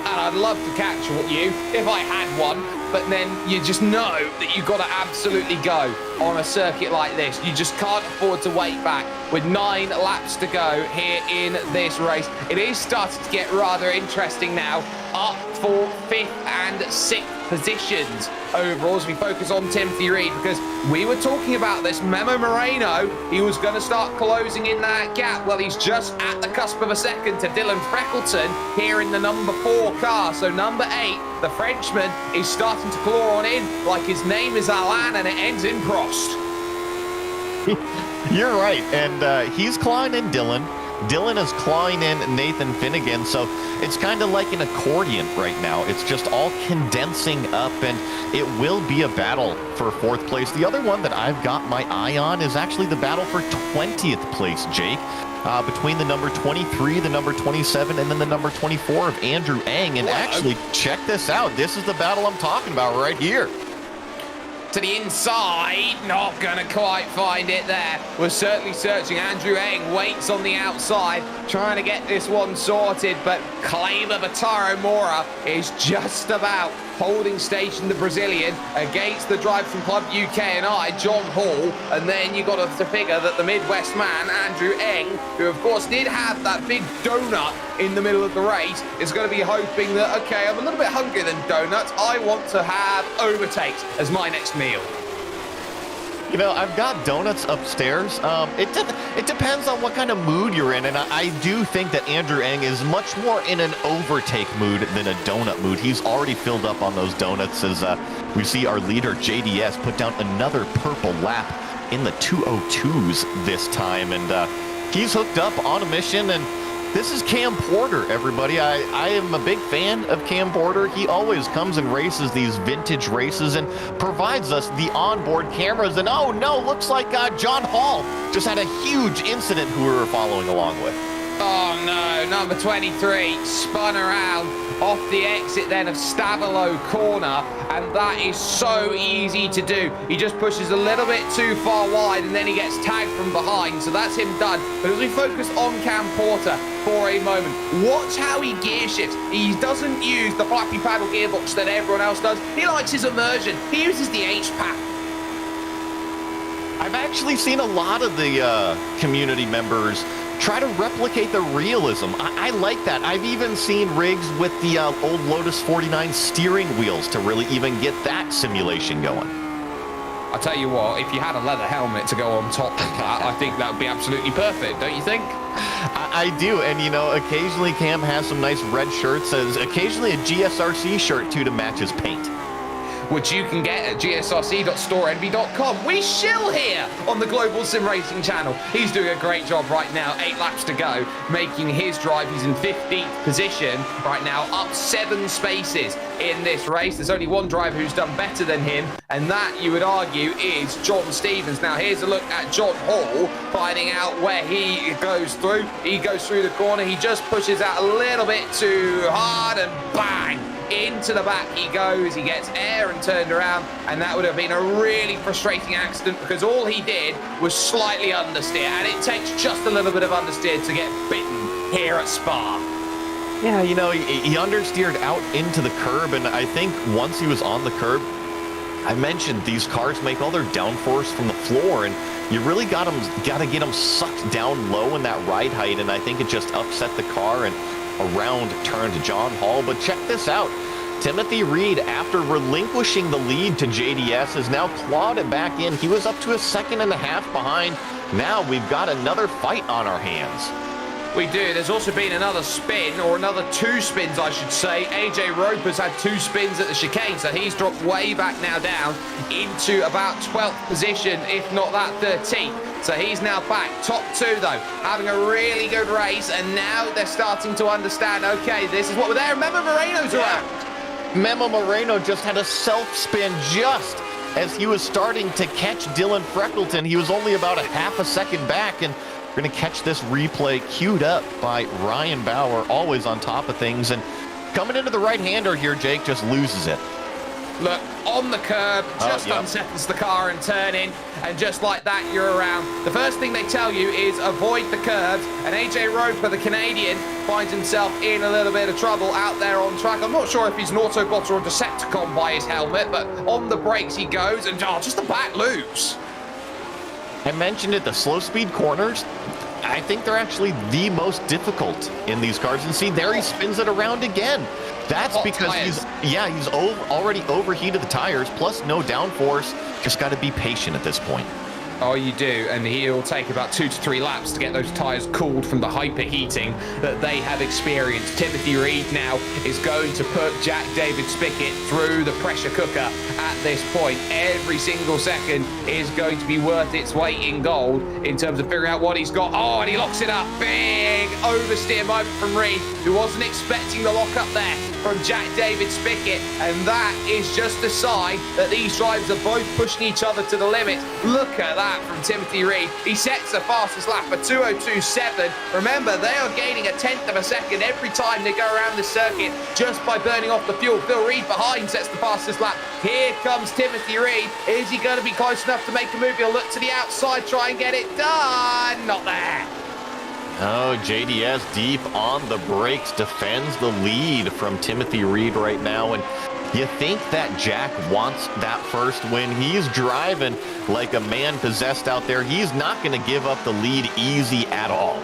and I'd love to catch you if I had one, but then you just know that you've got to absolutely go on a circuit like this. You just can't afford to wait back. With 9 laps to go here in this race, it is starting to get rather interesting now, up for 5th and 6th positions overall as we focus on Timothy Reed, because we were talking about this. Memo Moreno, he was going to start closing in that gap. Well, he's just at the cusp of a second to Dylan Freckleton here in the number 4 car. So number 8, the Frenchman, is starting to claw on in like his name is Alain and it ends in Prost. You're right, and he's clawing in Dylan. Dylan is clawing in Nathan Finnegan, so it's kind of like an accordion right now. It's just all condensing up, and it will be a battle for 4th place. The other one that I've got my eye on is actually the battle for 20th place, Jake, between the number 23, the number 27, and then the number 24 of Andrew Eng. And actually, check this out. This is the battle I'm talking about right here. To the inside, not gonna quite find it there. We're certainly searching. Andrew Eng waits on the outside, trying to get this one sorted, but Kleber Bataro Mora is just about holding station, the Brazilian, against the drive from Club UK&I, John Hall. And then you got to figure that the Midwest man, Andrew Eng, who of course did have that big donut in the middle of the race, is going to be hoping that, okay, I'm a little bit hungrier than donuts. I want to have overtakes as my next meal. You know, I've got donuts upstairs. It depends on what kind of mood you're in, and I do think that Andrew Eng is much more in an overtake mood than a donut mood. He's already filled up on those donuts as we see our leader, JDS, put down another purple lap in the 202s this time, and he's hooked up on a mission. And this is Cam Porter, everybody. I am a big fan of Cam Porter. He always comes and races these vintage races and provides us the onboard cameras. And oh no, looks like John Hall just had a huge incident who we were following along with. Oh no, number 23 spun around off the exit then of Stavilo Corner, and that is so easy to do. He just pushes a little bit too far wide and then he gets tagged from behind, so that's him done. But as we focus on Cam Porter for a moment, watch how he gear shifts. He doesn't use the flappy paddle gearbox that everyone else does. He likes his immersion. He uses the H-pack. I've actually seen a lot of the community members try to replicate the realism. I like that. I've even seen rigs with the old Lotus 49 steering wheels to really even get that simulation going. I'll tell you what, if you had a leather helmet to go on top of that, I think that would be absolutely perfect, don't you think? I do, and you know, occasionally Cam has some nice red shirts, as occasionally a GSRC shirt too to match his paint, which you can get at gsrc.storenvy.com. We shill here on the Global SimRacing Channel. He's doing a great job right now. 8 laps to go, making his drive. He's in 15th position right now, up 7 spaces in this race. There's only one driver who's done better than him, and that, you would argue, is John Stevens. Now, here's a look at John Hall, finding out where he goes through. He goes through the corner. He just pushes out a little bit too hard, and bang! Into the back he goes. He gets air and turned around, and that would have been a really frustrating accident because all he did was slightly understeer, and it takes just a little bit of understeer to get bitten here at Spa. Yeah, you know, he understeered out into the curb, and I think once he was on the curb, I mentioned these cars make all their downforce from the floor, and you really got to get them sucked down low in that ride height, and I think it just upset the car, and around turn to John Hall. But check this out. Timothy Reed, after relinquishing the lead to JDS, has now clawed it back in. He was up to a second and a half behind. Now we've got another fight on our hands. We do. There's also been another spin, or another 2 spins, I should say. AJ Roper's had 2 spins at the chicane, so he's dropped way back now down into about 12th position, if not that 13th. So he's now back. Top 2, though, having a really good race, and now they're starting to understand, okay, this is what we're there. Remember, Moreno's around. Memo Moreno just had a self-spin just as he was starting to catch Dylan Freckleton. He was only about a half a second back, and we're going to catch this replay queued up by Ryan Bauer, always on top of things. And coming into the right-hander here, Jake just loses it. Look, on the curb, just unsettles the car and turn in, and just like that, you're around. The first thing they tell you is avoid the curbs, and AJ Roper, the Canadian, finds himself in a little bit of trouble out there on track. I'm not sure if he's an Autobot or a Decepticon by his helmet, but on the brakes he goes, and just the back loops. I mentioned it, the slow-speed corners, I think they're actually the most difficult in these cars. And see, there he spins it around again. That's because he's already overheated the tires, plus no downforce. Just got to be patient at this point. Oh, you do, and he'll take about 2 to 3 laps to get those tyres cooled from the hyperheating that they have experienced. Timothy Reed now is going to put Jack David Spickett through the pressure cooker at this point. Every single second is going to be worth its weight in gold in terms of figuring out what he's got. Oh, and he locks it up. Big oversteer moment from Reed, who wasn't expecting the lock up there from Jack David Spickett, and that is just a sign that these drivers are both pushing each other to the limit. Look at that from Timothy Reed. He sets the fastest lap for 2:02.7. Remember, they are gaining a 1/10 of a second every time they go around the circuit just by burning off the fuel. Phil Reed behind sets the fastest lap. Here comes Timothy Reed. Is he going to be close enough to make a move? He'll look to the outside, try and get it done. Not there. Oh, JDS deep on the brakes, defends the lead from Timothy Reed right now. And you think that Jack wants that first win. He's driving like a man possessed out there. He's not going to give up the lead easy at all.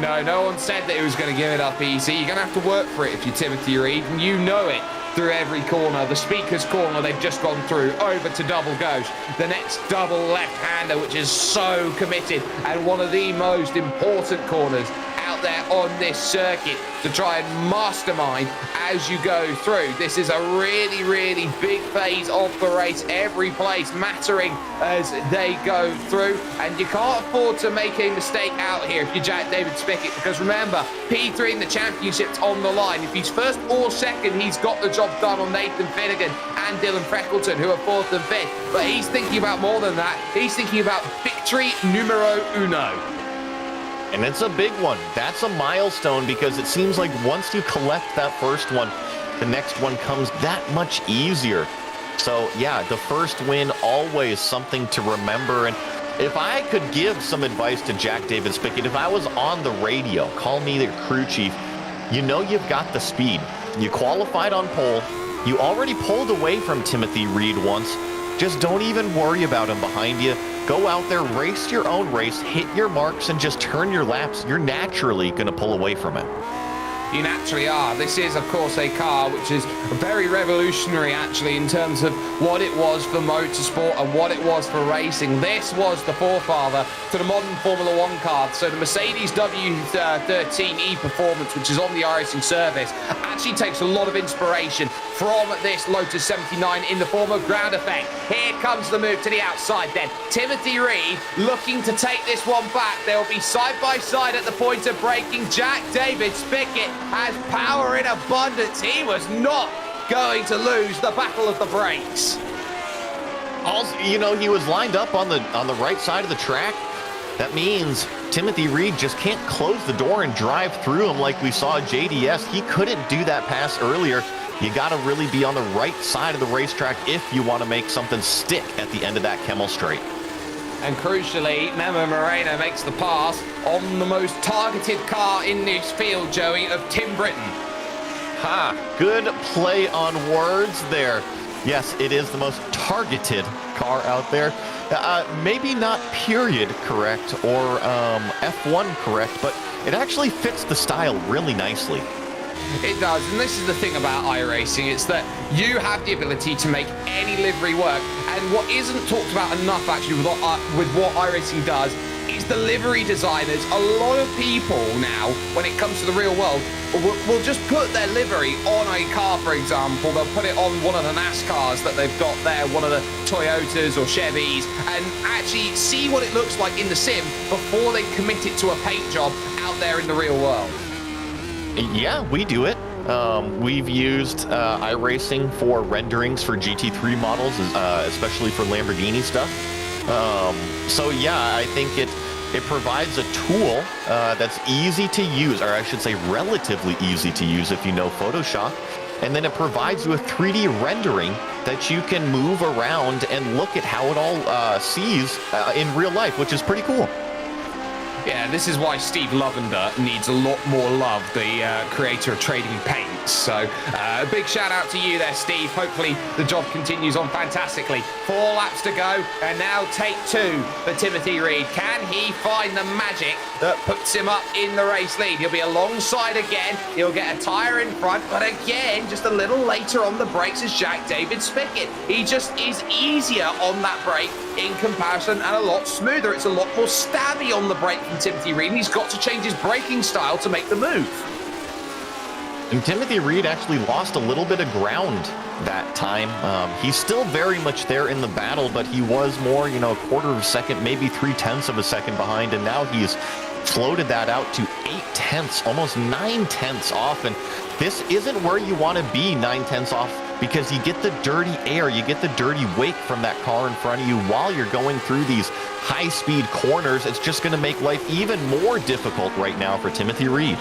No one said that he was going to give it up easy. You're going to have to work for it if you're Timothy Reed, and you know it. Through every corner, the speaker's corner they've just gone through, over to double gauche, the next double left-hander, which is so committed, and one of the most important corners out there on this circuit to try and mastermind as you go through. This is a really, really big phase of the race. Every place mattering as they go through, and you can't afford to make a mistake out here if you're Jack David Spickett, because remember, P3 in the championship's on the line. If he's first or second, he's got the job done on Nathan Finnegan and Dylan Freckleton, who are 4th and 5th. But he's thinking about more than that. He's thinking about victory numero uno. And it's a big one. That's a milestone, because it seems like once you collect that first one, the next one comes that much easier. So yeah, the first win, always something to remember. And if I could give some advice to Jack David Spickett, if I was on the radio, call me the crew chief, you know you've got the speed. You qualified on pole. You already pulled away from Timothy Reed once. Just don't even worry about him behind you. Go out there, race your own race, hit your marks, and just turn your laps. You're naturally going to pull away from it. You naturally are. This is, of course, a car which is very revolutionary, actually, in terms of what it was for motorsport and what it was for racing. This was the forefather to the modern Formula One car. So the Mercedes W13E Performance, which is on the iRacing service, actually takes a lot of inspiration from this Lotus 79 in the form of ground effect. Here comes the move to the outside then. Timothy Reed looking to take this one back. They'll be side by side at the point of braking. Jack David Spickett has power in abundance. He was not going to lose the battle of the brakes. Also, you know, he was lined up on the right side of the track. That means Timothy Reed just can't close the door and drive through him like we saw JDS. He couldn't do that pass earlier. You got to really be on the right side of the racetrack if you want to make something stick at the end of that Kemmel Straight. And crucially, Memo Moreno makes the pass on the most targeted car in this field, Joey, of Tim Britton. Ha! Good play on words there. Yes, it is the most targeted car out there. Maybe not period correct or F1 correct, but it actually fits the style really nicely. It does, and this is the thing about iRacing, it's that you have the ability to make any livery work, and what isn't talked about enough actually with what iRacing does is the livery designers. A lot of people now, when it comes to the real world, will just put their livery on a car, for example. They'll put it on one of the NASCARs that they've got there, one of the Toyotas or Chevys, and actually see what it looks like in the sim before they commit it to a paint job out there in the real world. Yeah, we do it. We've used iRacing for renderings for GT3 models, especially for Lamborghini stuff. So yeah, I think it provides a tool that's easy to use, or I should say relatively easy to use if you know Photoshop. And then it provides you a 3D rendering that you can move around and look at how it all sees in real life, which is pretty cool. Yeah, this is why Steve Lavender needs a lot more love, the creator of Trading Paints. So a big shout out to you there, Steve. Hopefully the job continues on fantastically. 4 laps to go, and now take 2 for Timothy Reed. Can he find the magic that puts him up in the race lead? He'll be alongside again. He'll get a tyre in front, but again, just a little later on the brakes is Jack David Spickett. He just is easier on that brake in comparison and a lot smoother. It's a lot more stabby on the brake from Timothy Reed, and he's got to change his braking style to make the move. And Timothy Reed actually lost a little bit of ground that time. He's still very much there in the battle, but he was more, a quarter of a second, maybe 3/10 of a second behind, and now he's floated that out to 8/10, almost 9/10 off. And this isn't where you want to be 9/10 off, because you get the dirty air, you get the dirty wake from that car in front of you while you're going through these high-speed corners. It's just going to make life even more difficult right now for Timothy Reed.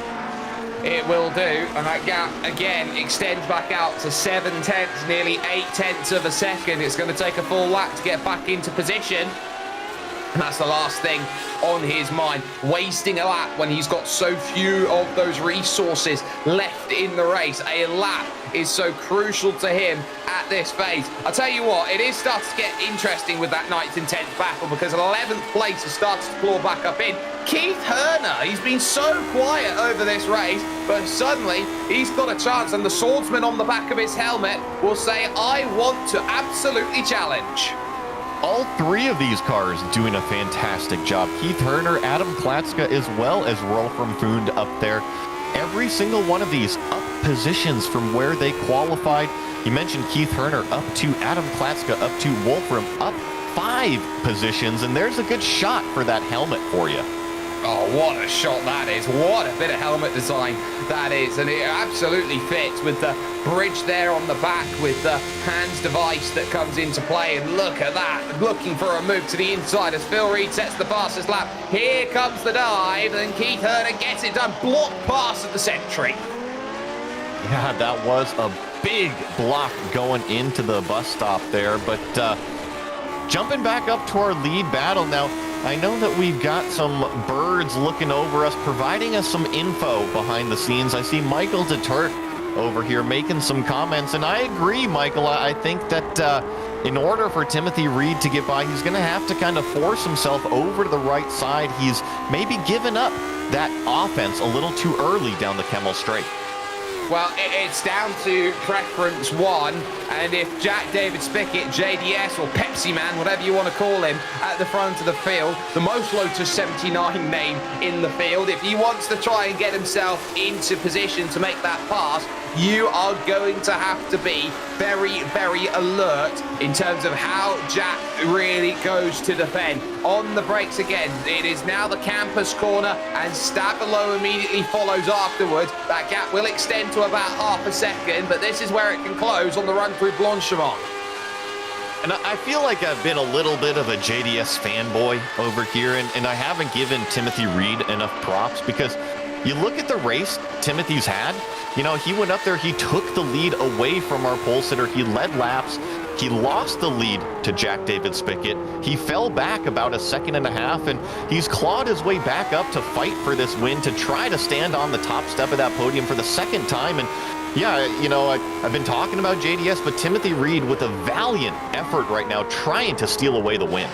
It will do, and that gap again extends back out to 7/10, nearly 8/10 of a second. It's going to take a full lap to get back into position. And that's the last thing on his mind, wasting a lap when he's got so few of those resources left in the race. A lap is so crucial to him at this phase. I'll tell you what, it is starting to get interesting with that 9th and 10th battle, because 11th place has started to claw back up in. Keith Herner, he's been so quiet over this race, but suddenly he's got a chance, and the swordsman on the back of his helmet will say, I want to absolutely challenge. All 3 of these cars doing a fantastic job. Keith Herner, Adam Klatska, as well as Rolfram Fund up there. Every single one of these up positions from where they qualified. You mentioned Keith Herner up to Adam Klatska, up to Wolfram, up 5 positions, and there's a good shot for that helmet for you. Oh, what a shot that is. What a bit of helmet design that is. And it absolutely fits with the bridge there on the back, with the hands device that comes into play. And look at that, looking for a move to the inside as Phil Reed sets the fastest lap. Here comes the dive, and Keith Herner gets it done. Block pass of the century. Yeah, that was a big block going into the bus stop there. But jumping back up to our lead battle now, I know that we've got some birds looking over us, providing us some info behind the scenes. I see Michael DeTurk over here making some comments, and I agree, Michael. I think that in order for Timothy Reed to get by, he's going to have to kind of force himself over to the right side. He's maybe given up that offense a little too early down the Kemmel Straight. Well, it's down to preference 1, and if Jack David Spickett, JDS or Pepsi Man, whatever you want to call him, at the front of the field, the most Lotus 79 name in the field, if he wants to try and get himself into position to make that pass, you are going to have to be very, very alert in terms of how Jack really goes to defend. On the brakes again, it is now the campus corner, and Stabilo immediately follows afterwards. That gap will extend to about half a second, but this is where it can close on the run through Blanchimont. And I feel like I've been a little bit of a JDS fanboy over here, and I haven't given Timothy Reed enough props, because you look at the race Timothy's had, he went up there, he took the lead away from our pole sitter, he led laps, he lost the lead to Jack David Spickett, he fell back about a second and a half, and he's clawed his way back up to fight for this win, to try to stand on the top step of that podium for the second time. And Yeah, you know, I've been talking about JDS, but Timothy Reed with a valiant effort right now trying to steal away the win.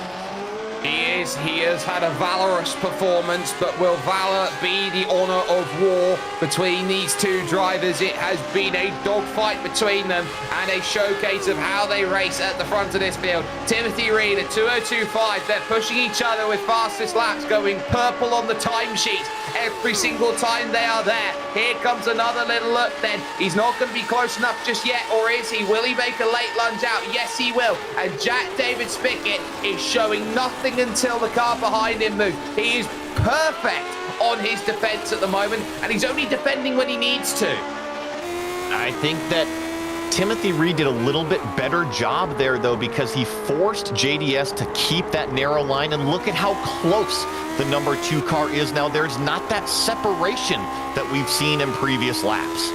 He has had a valorous performance, but will valor be the honor of war between these two drivers? It has been a dogfight between them and a showcase of how they race at the front of this field. Timothy Reed at 2:02.5, they're pushing each other with fastest laps, going purple on the timesheet every single time they are there. Here comes another little look then. He's not going to be close enough just yet, or is he? Will he make a late lunge out? Yes, he will. And Jack David Spickett is showing nothing until the car behind him moves. He is perfect on his defense at the moment, and he's only defending when he needs to. I think that Timothy Reed did a little bit better job there, though, because he forced JDS to keep that narrow line, and look at how close the number 2 car is now. There's not that separation that we've seen in previous laps.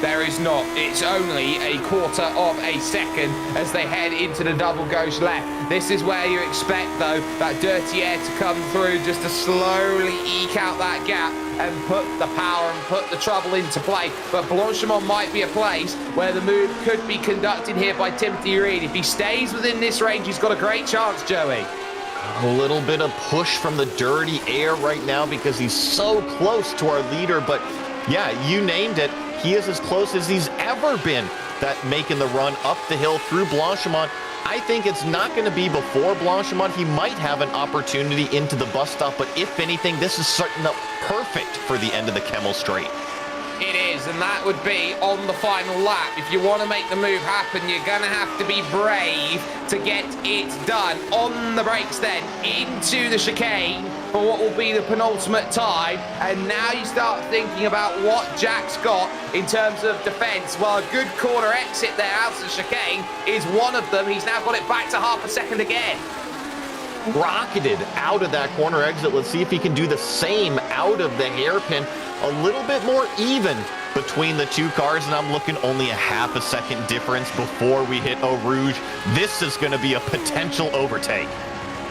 There is not. It's only a quarter of a second as they head into the double gauche left. This is where you expect, though, that dirty air to come through just to slowly eke out that gap and put the power and put the trouble into play. But Blanchimont might be a place where the move could be conducted here by Timothy Reed. If he stays within this range, he's got a great chance, Joey. A little bit of push from the dirty air right now because he's so close to our leader. But yeah, you named it. He is as close as he's ever been, that making the run up the hill through Blanchimont. I think it's not going to be before Blanchimont. He might have an opportunity into the bus stop, but if anything, this is setting up perfect for the end of the Kemmel Straight. It is, and that would be on the final lap. If you want to make the move happen, you're going to have to be brave to get it done. On the brakes then, into the chicane for what will be the penultimate time. And now you start thinking about what Jack's got in terms of defense. Well, a good corner exit there out of the chicane is one of them. He's now got it back to half a second again. Rocketed out of that corner exit. Let's see if he can do the same out of the hairpin. A little bit more even between the two cars, and I'm looking only a half a second difference before we hit Eau Rouge. This is going to be a potential overtake.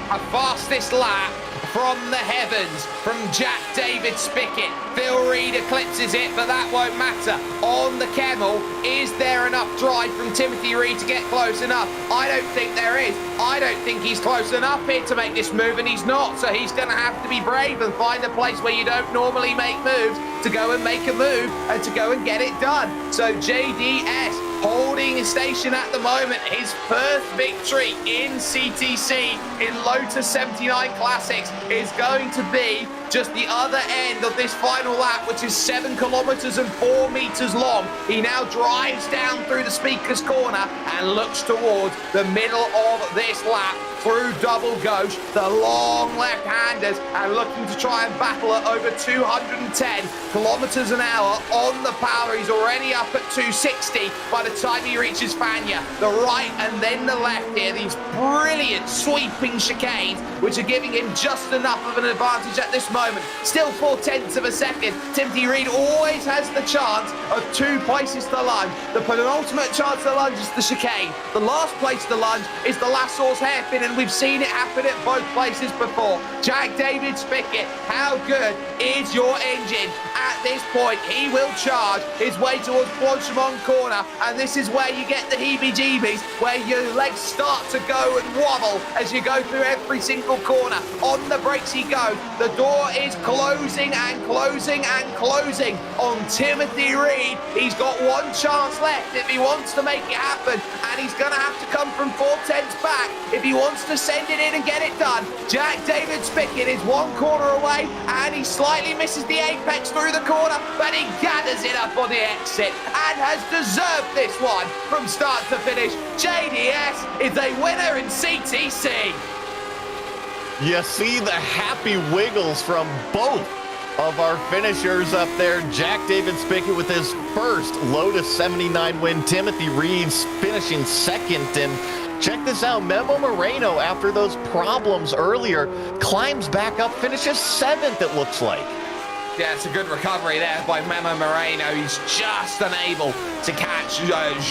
A fastest lap from the heavens from Jack David Spickett. Phil Reed eclipses it, but that won't matter. On the Kemmel, is there enough drive from Timothy Reed to get close enough? I don't think there is. I don't think he's close enough here to make this move, and he's not. So he's going to have to be brave and find a place where you don't normally make moves to go and make a move and to go and get it done. So JDS holding his station at the moment. His first victory in CTC in Lotus 79 Classics is going to be just the other end of this final lap, which is 7 kilometers and 4 meters long. He now drives down through the speaker's corner and looks towards the middle of this lap through double gauche. The long left-handers are looking to try and battle at over 210 kilometers an hour on the power. He's already up at 260 by the time he reaches Fania. The right and then the left here, these brilliant sweeping chicanes, which are giving him just enough of an advantage at this moment. Still 0.4 of a second. Timothy Reed always has the chance of 2 places to lunge. The penultimate chance to lunge is the chicane. The last place to lunge is the last source hairpin, and we've seen it happen at both places before. Jack David Spickett, how good is your engine? At this point, he will charge his way towards Blanchimont corner, and this is where you get the heebie-jeebies, where your legs start to go and wobble as you go through every single corner. On the brakes he goes. The door is closing and closing and closing on Timothy Reed. He's got one chance left if he wants to make it happen, and he's going to have to come from 4/10 back if he wants to send it in and get it done. Jack David Spickett is 1 corner away, and he slightly misses the apex through the corner, but he gathers it up on the exit and has deserved this one from start to finish. JDS is a winner in CTC. You see the happy wiggles from both of our finishers up there. Jack David Spickett with his first Lotus 79 win. Timothy Reeves finishing second. And check this out, Memo Moreno, after those problems earlier, climbs back up, finishes 7th, it looks like. Yeah, it's a good recovery there by Memo Moreno. He's just unable to catch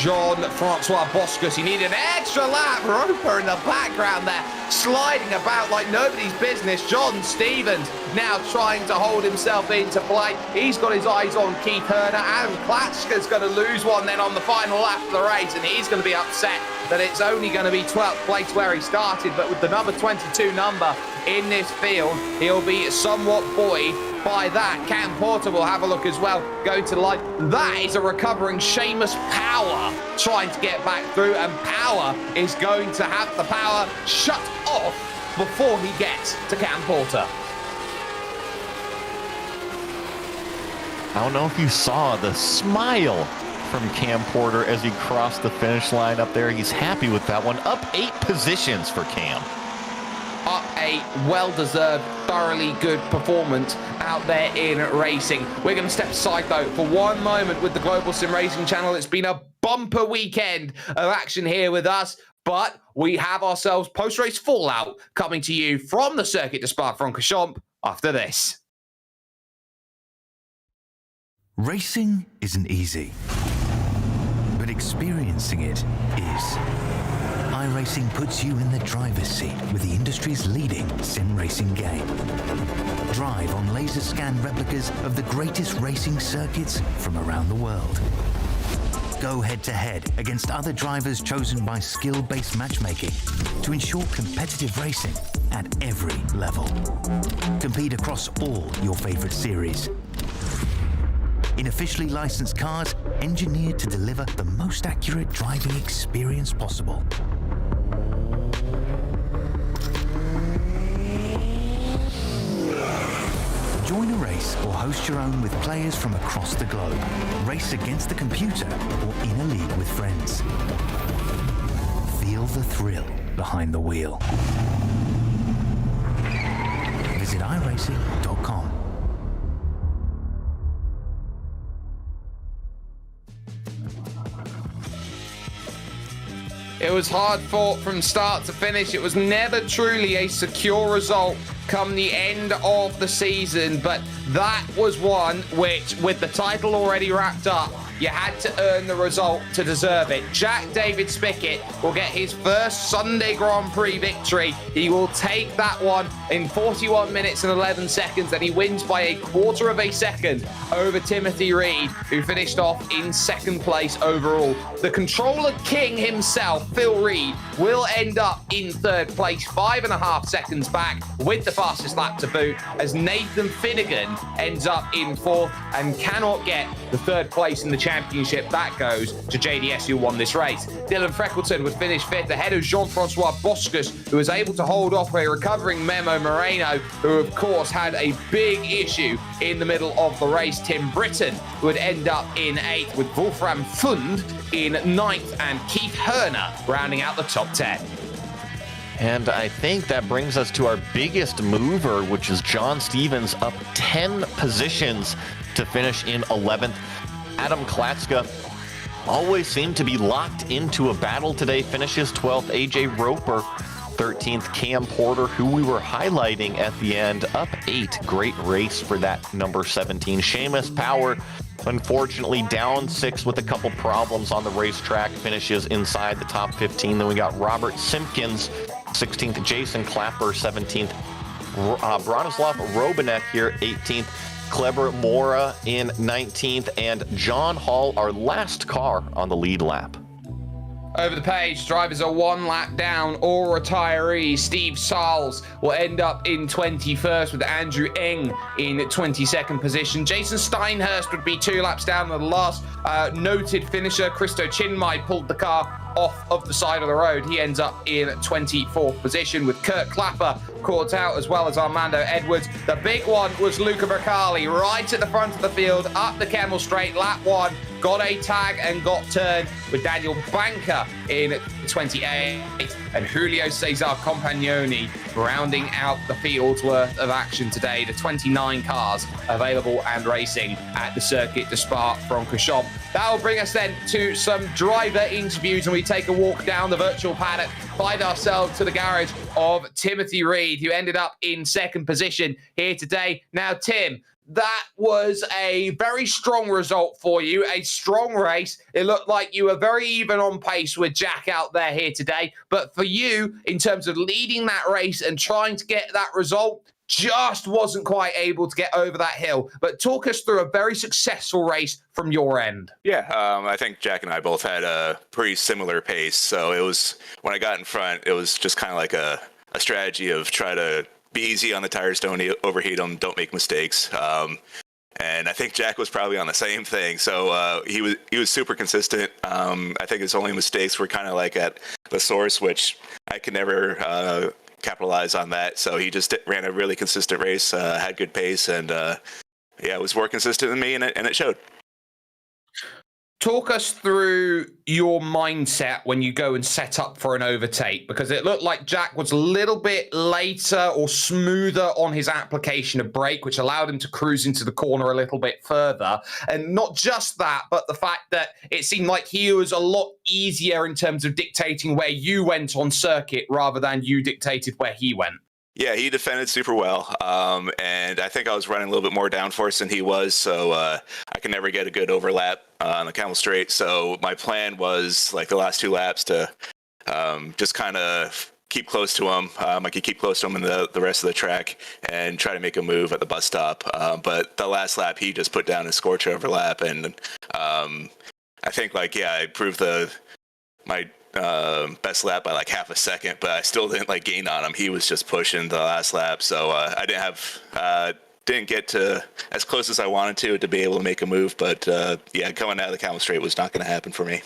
Jean-Francois Boscus. He needed an extra lap. Roper in the background there, sliding about like nobody's business. John Stevens now trying to hold himself into play. He's got his eyes on Keith Herner. Adam Klatschka's going to lose one then on the final lap of the race, and he's going to be upset that it's only going to be 12th place where he started. But with the number 22 number in this field, he'll be somewhat buoyed by that. Cam Porter will have a look as well, going to the line. That is a recovering Seamus Power trying to get back through, and Power is going to have the power shut off before he gets to Cam Porter. I don't know if you saw the smile from Cam Porter as he crossed the finish line up there. He's happy with that one. Up 8 positions for Cam. Up a well-deserved, thoroughly good performance out there in racing. We're going to step aside, though, for one moment with the Global SimRacing Channel. It's been a bumper weekend of action here with us, but we have ourselves post-race fallout coming to you from the circuit de Spa-Francorchamps after this. Racing isn't easy, but experiencing it is. iRacing puts you in the driver's seat with the industry's leading sim racing game. Drive on laser scan replicas of the greatest racing circuits from around the world. Go head-to-head against other drivers chosen by skill-based matchmaking to ensure competitive racing at every level. Compete across all your favorite series. In officially licensed cars, engineered to deliver the most accurate driving experience possible. Join a race or host your own with players from across the globe. Race against the computer or in a league with friends. Feel the thrill behind the wheel. Visit iRacing.com. It was hard fought from start to finish. It was never truly a secure result come the end of the season, but that was one which, with the title already wrapped up, you had to earn the result to deserve it. Jack David Spickett will get his first Sunday Grand Prix victory. He will take that one in 41 minutes and 11 seconds, and he wins by a quarter of a second over Timothy Reed, who finished off in second place overall. The controller king himself, Phil Reed, will end up in third place, 5.5 seconds back with the fastest lap to boot, as Nathan Finnegan ends up in fourth and cannot get the third place in the championship. That goes to JDS, who won this race. Dylan Freckleton would finish fifth ahead of Jean-Francois Boscus, who was able to hold off a recovering Memo Moreno, who of course had a big issue in the middle of the race. Tim Britton would end up in eighth, with Wolfram Fund in ninth, and Keith Herner rounding out the top 10. And I think that brings us to our biggest mover, which is John Stevens, up 10 positions to finish in 11th. Adam Klatschka always seemed to be locked into a battle today, finishes 12th. AJ Roper, 13th. Cam Porter, who we were highlighting at the end, up 8. Great race for that number 17. Seamus Power, unfortunately, down 6 with a couple problems on the racetrack, finishes inside the top 15. Then we got Robert Simpkins, 16th. Jason Clapper, 17th. Bronislav Robanek here, 18th. Kleber Mora in 19th, and John Hall, our last car on the lead lap. Over the page, drivers are one lap down, all retirees. Steve Sarles will end up in 21st, with Andrew Eng in 22nd position. Jason Steinhurst would be 2 laps down. The last noted finisher, Christo Chinmay, pulled the car off of the side of the road. He ends up in 24th position, with Kurt Clapper caught out, as well as Armando Edwards. The big one was Luca Bercali, right at the front of the field, up the Kemmel Straight, lap 1. Got a tag and got turned, with Daniel Banca in 28th, and Julio Cesar Compagnoni rounding out the field's worth of action today. The 29 cars available and racing at the Circuit de Spa-Francorchamps. That will bring us then to some driver interviews, and we take a walk down the virtual paddock, find ourselves to the garage of Timothy Reed, who ended up in second position here today. Now, Tim, that was a very strong result for you, a strong race. It looked like you were very even on pace with Jack out there here today. But for you, in terms of leading that race and trying to get that result, just wasn't quite able to get over that hill. But talk us through a very successful race from your end. Yeah, I think Jack and I both had a pretty similar pace. So it was, when I got in front, it was just kind of like a strategy of try to be easy on the tires, don't overheat them, don't make mistakes. And I think Jack was probably on the same thing. So he was super consistent. I think his only mistakes were kind of like at the source, which I could never capitalize on that. So he just ran a really consistent race, had good pace, and yeah, was more consistent than me, and it showed. Talk us through your mindset when you go and set up for an overtake, because it looked like Jack was a little bit later or smoother on his application of brake, which allowed him to cruise into the corner a little bit further. And not just that, but the fact that it seemed like he was a lot easier in terms of dictating where you went on circuit rather than you dictated where he went. Yeah, he defended super well, and I think I was running a little bit more downforce than he was, so I could never get a good overlap on the Camel Straight. So my plan was, like the last 2 laps, to just kind of keep close to him. I could keep close to him in the rest of the track and try to make a move at the bus stop. But the last lap, he just put down a scorch overlap, and I think, like, yeah, I proved my best lap by like half a second, but I still didn't like gain on him. He was just pushing the last lap, so I didn't get to as close as I wanted to be able to make a move. But yeah, coming out of the Camel Straight was not going to happen for me.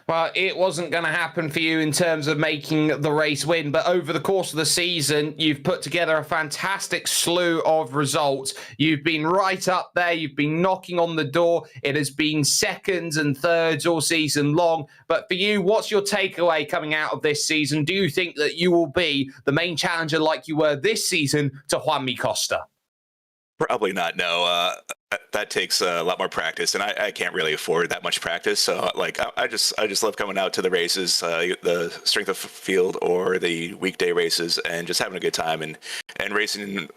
Well, it wasn't going to happen for you in terms of making the race win, but over the course of the season, you've put together a fantastic slew of results. You've been right up there. You've been knocking on the door. It has been seconds and thirds all season long. But for you, what's your takeaway coming out of this season? Do you think that you will be the main challenger like you were this season to Juanmi Costa? Probably not, no. That takes a lot more practice, and I can't really afford that much practice. So, like, I just love coming out to the races, the strength of field or the weekday races, and just having a good time and racing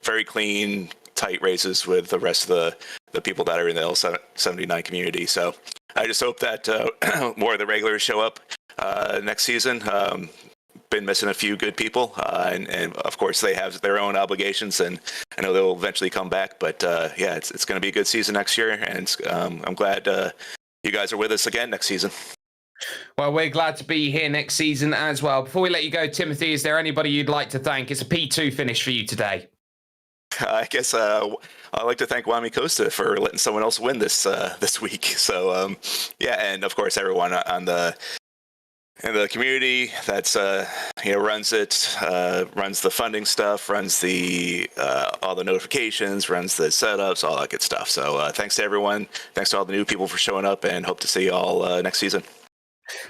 very clean, tight races with the rest of the people that are in the L79 community. So I just hope that more of the regulars show up next season. Been missing a few good people, and of course they have their own obligations, and I know they'll eventually come back. But yeah, it's going to be a good season next year, and I'm glad you guys are with us again next season. Well, we're glad to be here next season as well. Before we let you go, Timothy, is there anybody you'd like to thank? It's a P2 finish for you today. I guess I'd like to thank Juanmi Costa for letting someone else win this week. So yeah, and of course everyone on the community that's runs it, runs the funding stuff, runs the all the notifications, runs the setups, all that good stuff. So thanks to everyone. Thanks to all the new people for showing up, and hope to see you all next season.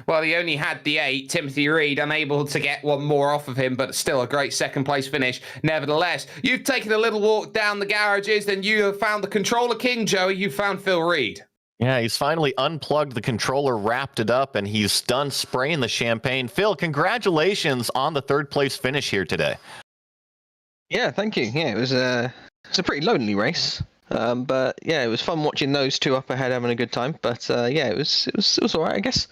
Well, he only had the 8. Timothy Reed, unable to get one more off of him, but still a great second-place finish. Nevertheless, you've taken a little walk down the garages, then you have found the controller king, Joey. You found Phil Reed. Yeah, he's finally unplugged the controller, wrapped it up, and he's done spraying the champagne. Phil, congratulations on the 3rd-place finish here today. Yeah, thank you. Yeah, it was a pretty lonely race. But yeah, it was fun watching those two up ahead having a good time. But yeah, it was all right, I guess.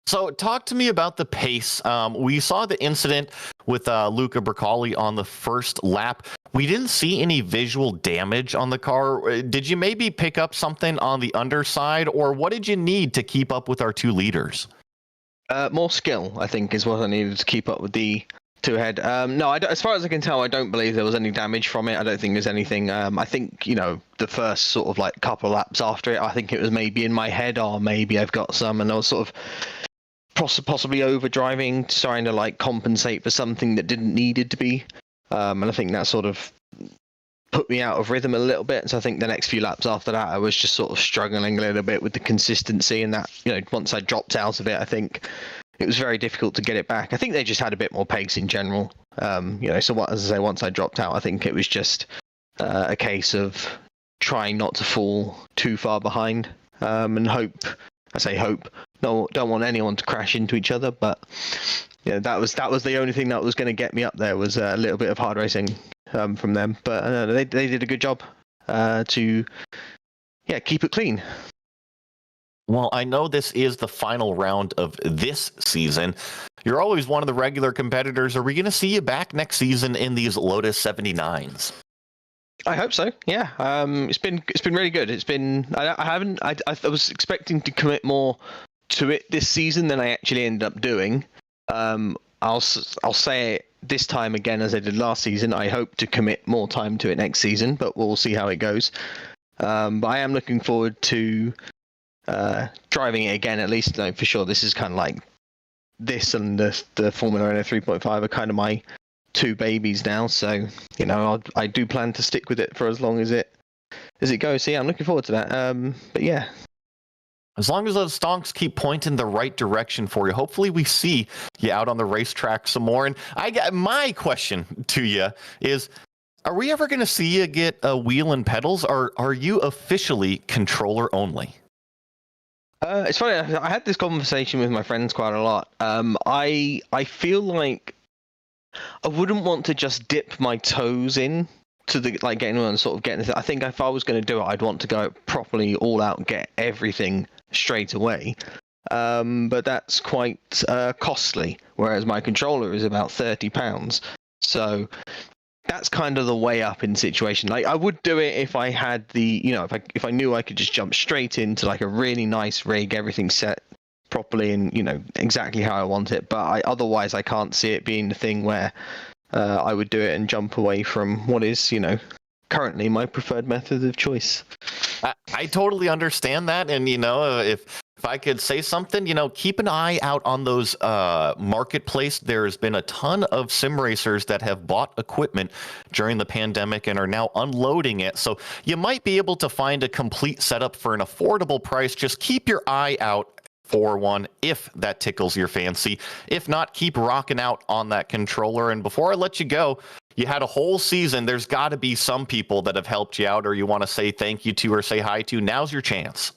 So talk to me about the pace. We saw the incident with Luca Bracali on the first lap. We didn't see any visual damage on the car. Did you maybe pick up something on the underside, or what did you need to keep up with our 2 leaders? More skill, I think, is what I needed to keep up with the 2 ahead. No, as far as I can tell, I don't believe there was any damage from it. I don't think there's anything. I think, the first sort of like couple of laps after it, I think it was maybe in my head, or maybe I've got some, and I was sort of possibly overdriving, trying to like compensate for something that didn't needed to be. And I think that sort of put me out of rhythm a little bit. So I think the next few laps after that, I was just sort of struggling a little bit with the consistency, and that, once I dropped out of it, I think it was very difficult to get it back. I think they just had a bit more pace in general. So as I say, once I dropped out, I think it was just a case of trying not to fall too far behind, and hope. I say hope. No, don't want anyone to crash into each other, but yeah, that was the only thing that was going to get me up there, was a little bit of hard racing. from them, but they did a good job to keep it clean. Well, I know this is the final round of this season. You're always one of the regular competitors. Are we going to see you back next season in these Lotus 79s? I hope so. Yeah. It's been really good. It's been I was expecting to commit more to it this season than I actually ended up doing. I'll say it this time again as I did last season. I hope to commit more time to it next season, but we'll see how it goes. But I am looking forward to driving it again, at least. No, for sure. This is kind of like this and the Formula Renault 3.5 are kind of my two babies now. So I do plan to stick with it for as long as it goes. So yeah, I'm looking forward to that. But yeah. As long as those stonks keep pointing the right direction for you, hopefully we see you out on the racetrack some more. And my question to you is, are we ever going to see you get a wheel and pedals, or are you officially controller only? It's funny. I had this conversation with my friends quite a lot. I feel like I wouldn't want to just dip my toes in to the getting on and sort of getting. I think if I was going to do it, I'd want to go properly all out and get everything straight away. But that's quite costly. Whereas my controller is about £30. So that's kind of the way up in situation. Like, I would do it if I had the, if I knew I could just jump straight into like a really nice rig, everything set properly and exactly how I want it. But otherwise I can't see it being the thing where I would do it and jump away from what is currently my preferred method of choice. I totally understand that, and if I could say something, keep an eye out on those marketplace. There's been a ton of sim racers that have bought equipment during the pandemic and are now unloading it. So you might be able to find a complete setup for an affordable price. Just keep your eye out for one if that tickles your fancy. If not, keep rocking out on that controller. And before I let you go, you had a whole season. There's got to be some people that have helped you out or you want to say thank you to or say hi to. Now's your chance.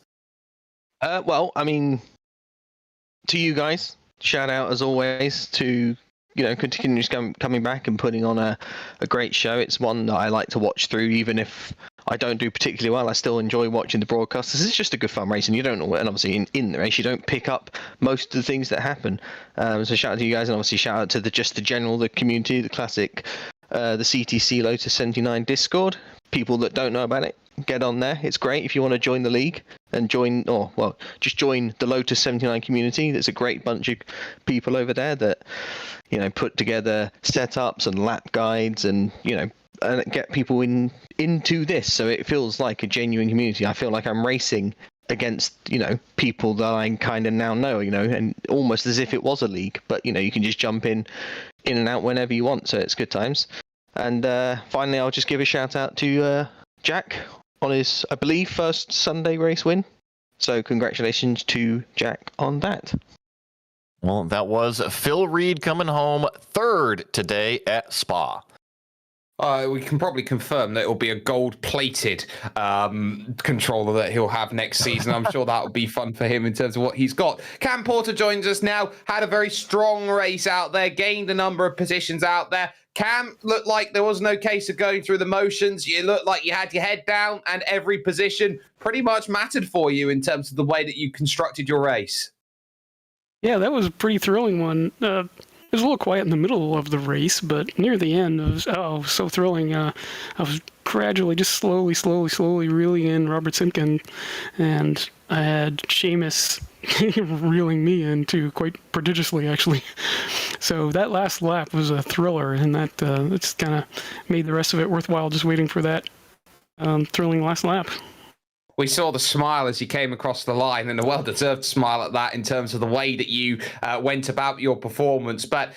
Well, I mean, to you guys, shout out as always to, continue coming back and putting on a great show. It's one that I like to watch through, even if I don't do particularly well. I still enjoy watching the broadcast. This is just a good fun race, and you don't know, and obviously in the race, you don't pick up most of the things that happen. So shout out to you guys, and obviously shout out to the general, the community, the classic, the CTC Lotus 79 Discord. People that don't know about it, get on there. It's great if you want to join the league and just join the Lotus 79 community. There's a great bunch of people over there that, put together setups and lap guides and, and get people into this. So it feels like a genuine community. I feel like I'm racing against, people that I kind of now know, and almost as if it was a league, but, you can just jump in and out whenever you want. So it's good times. And finally, I'll just give a shout out to Jack on his, I believe, first Sunday race win. So congratulations to Jack on that. Well, that was Phil Reed coming home third today at Spa. We can probably confirm that it will be a gold-plated controller that he'll have next season. I'm sure that will be fun for him in terms of what he's got. Cam Porter joins us now. Had a very strong race out there, gained a number of positions out there. Cam, looked like there was no case of going through the motions. You looked like you had your head down and every position pretty much mattered for you in terms of the way that you constructed your race. Yeah, that was a pretty thrilling one. It was a little quiet in the middle of the race, but near the end, it was so thrilling. I was gradually, just slowly reeling in Robert Simkin, and I had Seamus reeling me in too, quite prodigiously, actually. So that last lap was a thriller, and that it's kind of made the rest of it worthwhile, just waiting for that thrilling last lap. We saw the smile as you came across the line, and a well-deserved smile at that in terms of the way that you went about your performance. But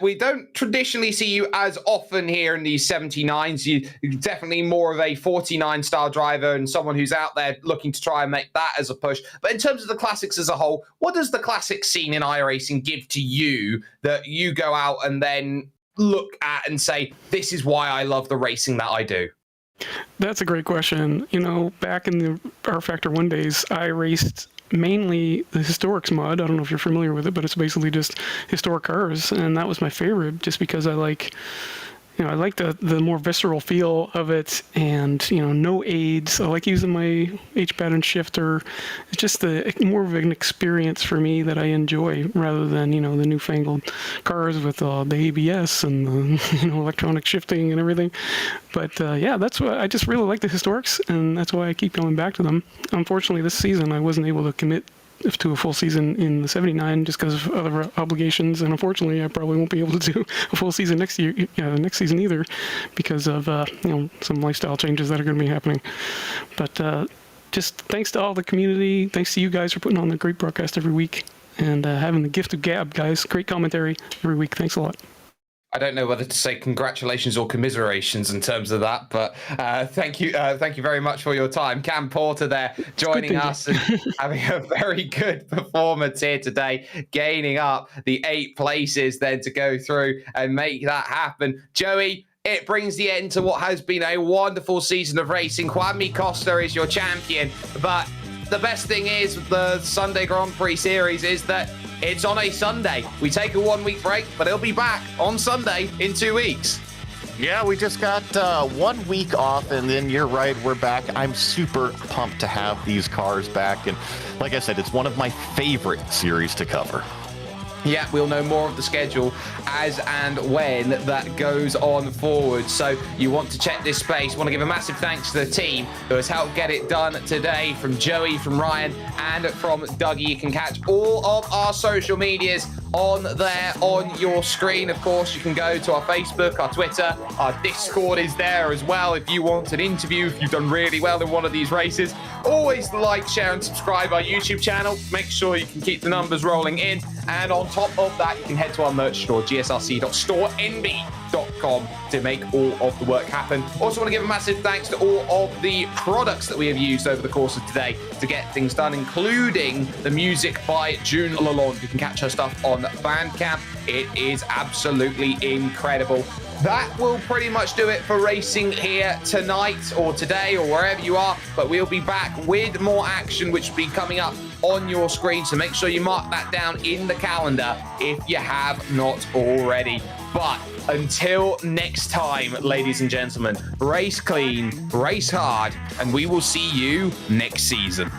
we don't traditionally see you as often here in these 79s. You're definitely more of a 49-style driver and someone who's out there looking to try and make that as a push. But in terms of the classics as a whole, what does the classic scene in iRacing give to you that you go out and then look at and say, this is why I love the racing that I do? That's a great question. Back in the R Factor 1 days, I raced mainly the Historics mod. I don't know if you're familiar with it, but it's basically just historic cars, and that was my favorite just because I like, I like the more visceral feel of it, and no aids. I like using my H pattern shifter. It's just more of an experience for me that I enjoy, rather than the newfangled cars with the ABS and the electronic shifting and everything. But that's why I just really like the historics, and that's why I keep going back to them. Unfortunately, this season I wasn't able to commit to a full season in the 79 just because of other obligations, and unfortunately I probably won't be able to do a full season next season either, because of some lifestyle changes that are going to be happening. But just thanks to all the community, thanks to you guys for putting on the great broadcast every week, and having the gift of gab, guys. Great commentary every week. Thanks a lot. I don't know whether to say congratulations or commiserations in terms of that, but thank you very much for your time. Cam Porter there joining us and having a very good performance here today, gaining up the 8 places then to go through and make that happen. Joey, it brings the end to what has been a wonderful season of racing. Kwame Costa is your champion, but the best thing is the Sunday Grand Prix series is that it's on a Sunday. We take a 1-week break, but it'll be back on Sunday in 2 weeks. Yeah, we just got 1 week off, and then you're right, we're back. I'm super pumped to have these cars back, and like I said, it's one of my favorite series to cover. Yeah, we'll know more of the schedule as and when that goes on forward. So you want to check this space. Want to give a massive thanks to the team who has helped get it done today, from Joey, from Ryan, and from Dougie. You can catch all of our social medias on there on your screen. Of course, you can go to our Facebook, our Twitter, our Discord is there as well. If you want an interview, if you've done really well in one of these races, always like, share, and subscribe our YouTube channel. Make sure you can keep the numbers rolling in. And on top of that, you can head to our merch store, gsrc.storenb.com, to make all of the work happen. Also want to give a massive thanks to all of the products that we have used over the course of today to get things done, including the music by June Lalonde. You can catch her stuff on Bandcamp. It is absolutely incredible. That will pretty much do it for racing here tonight or today or wherever you are, but we'll be back with more action, which will be coming up on your screen, so make sure you mark that down in the calendar if you have not already. But until next time, ladies and gentlemen, race clean, race hard, and we will see you next season.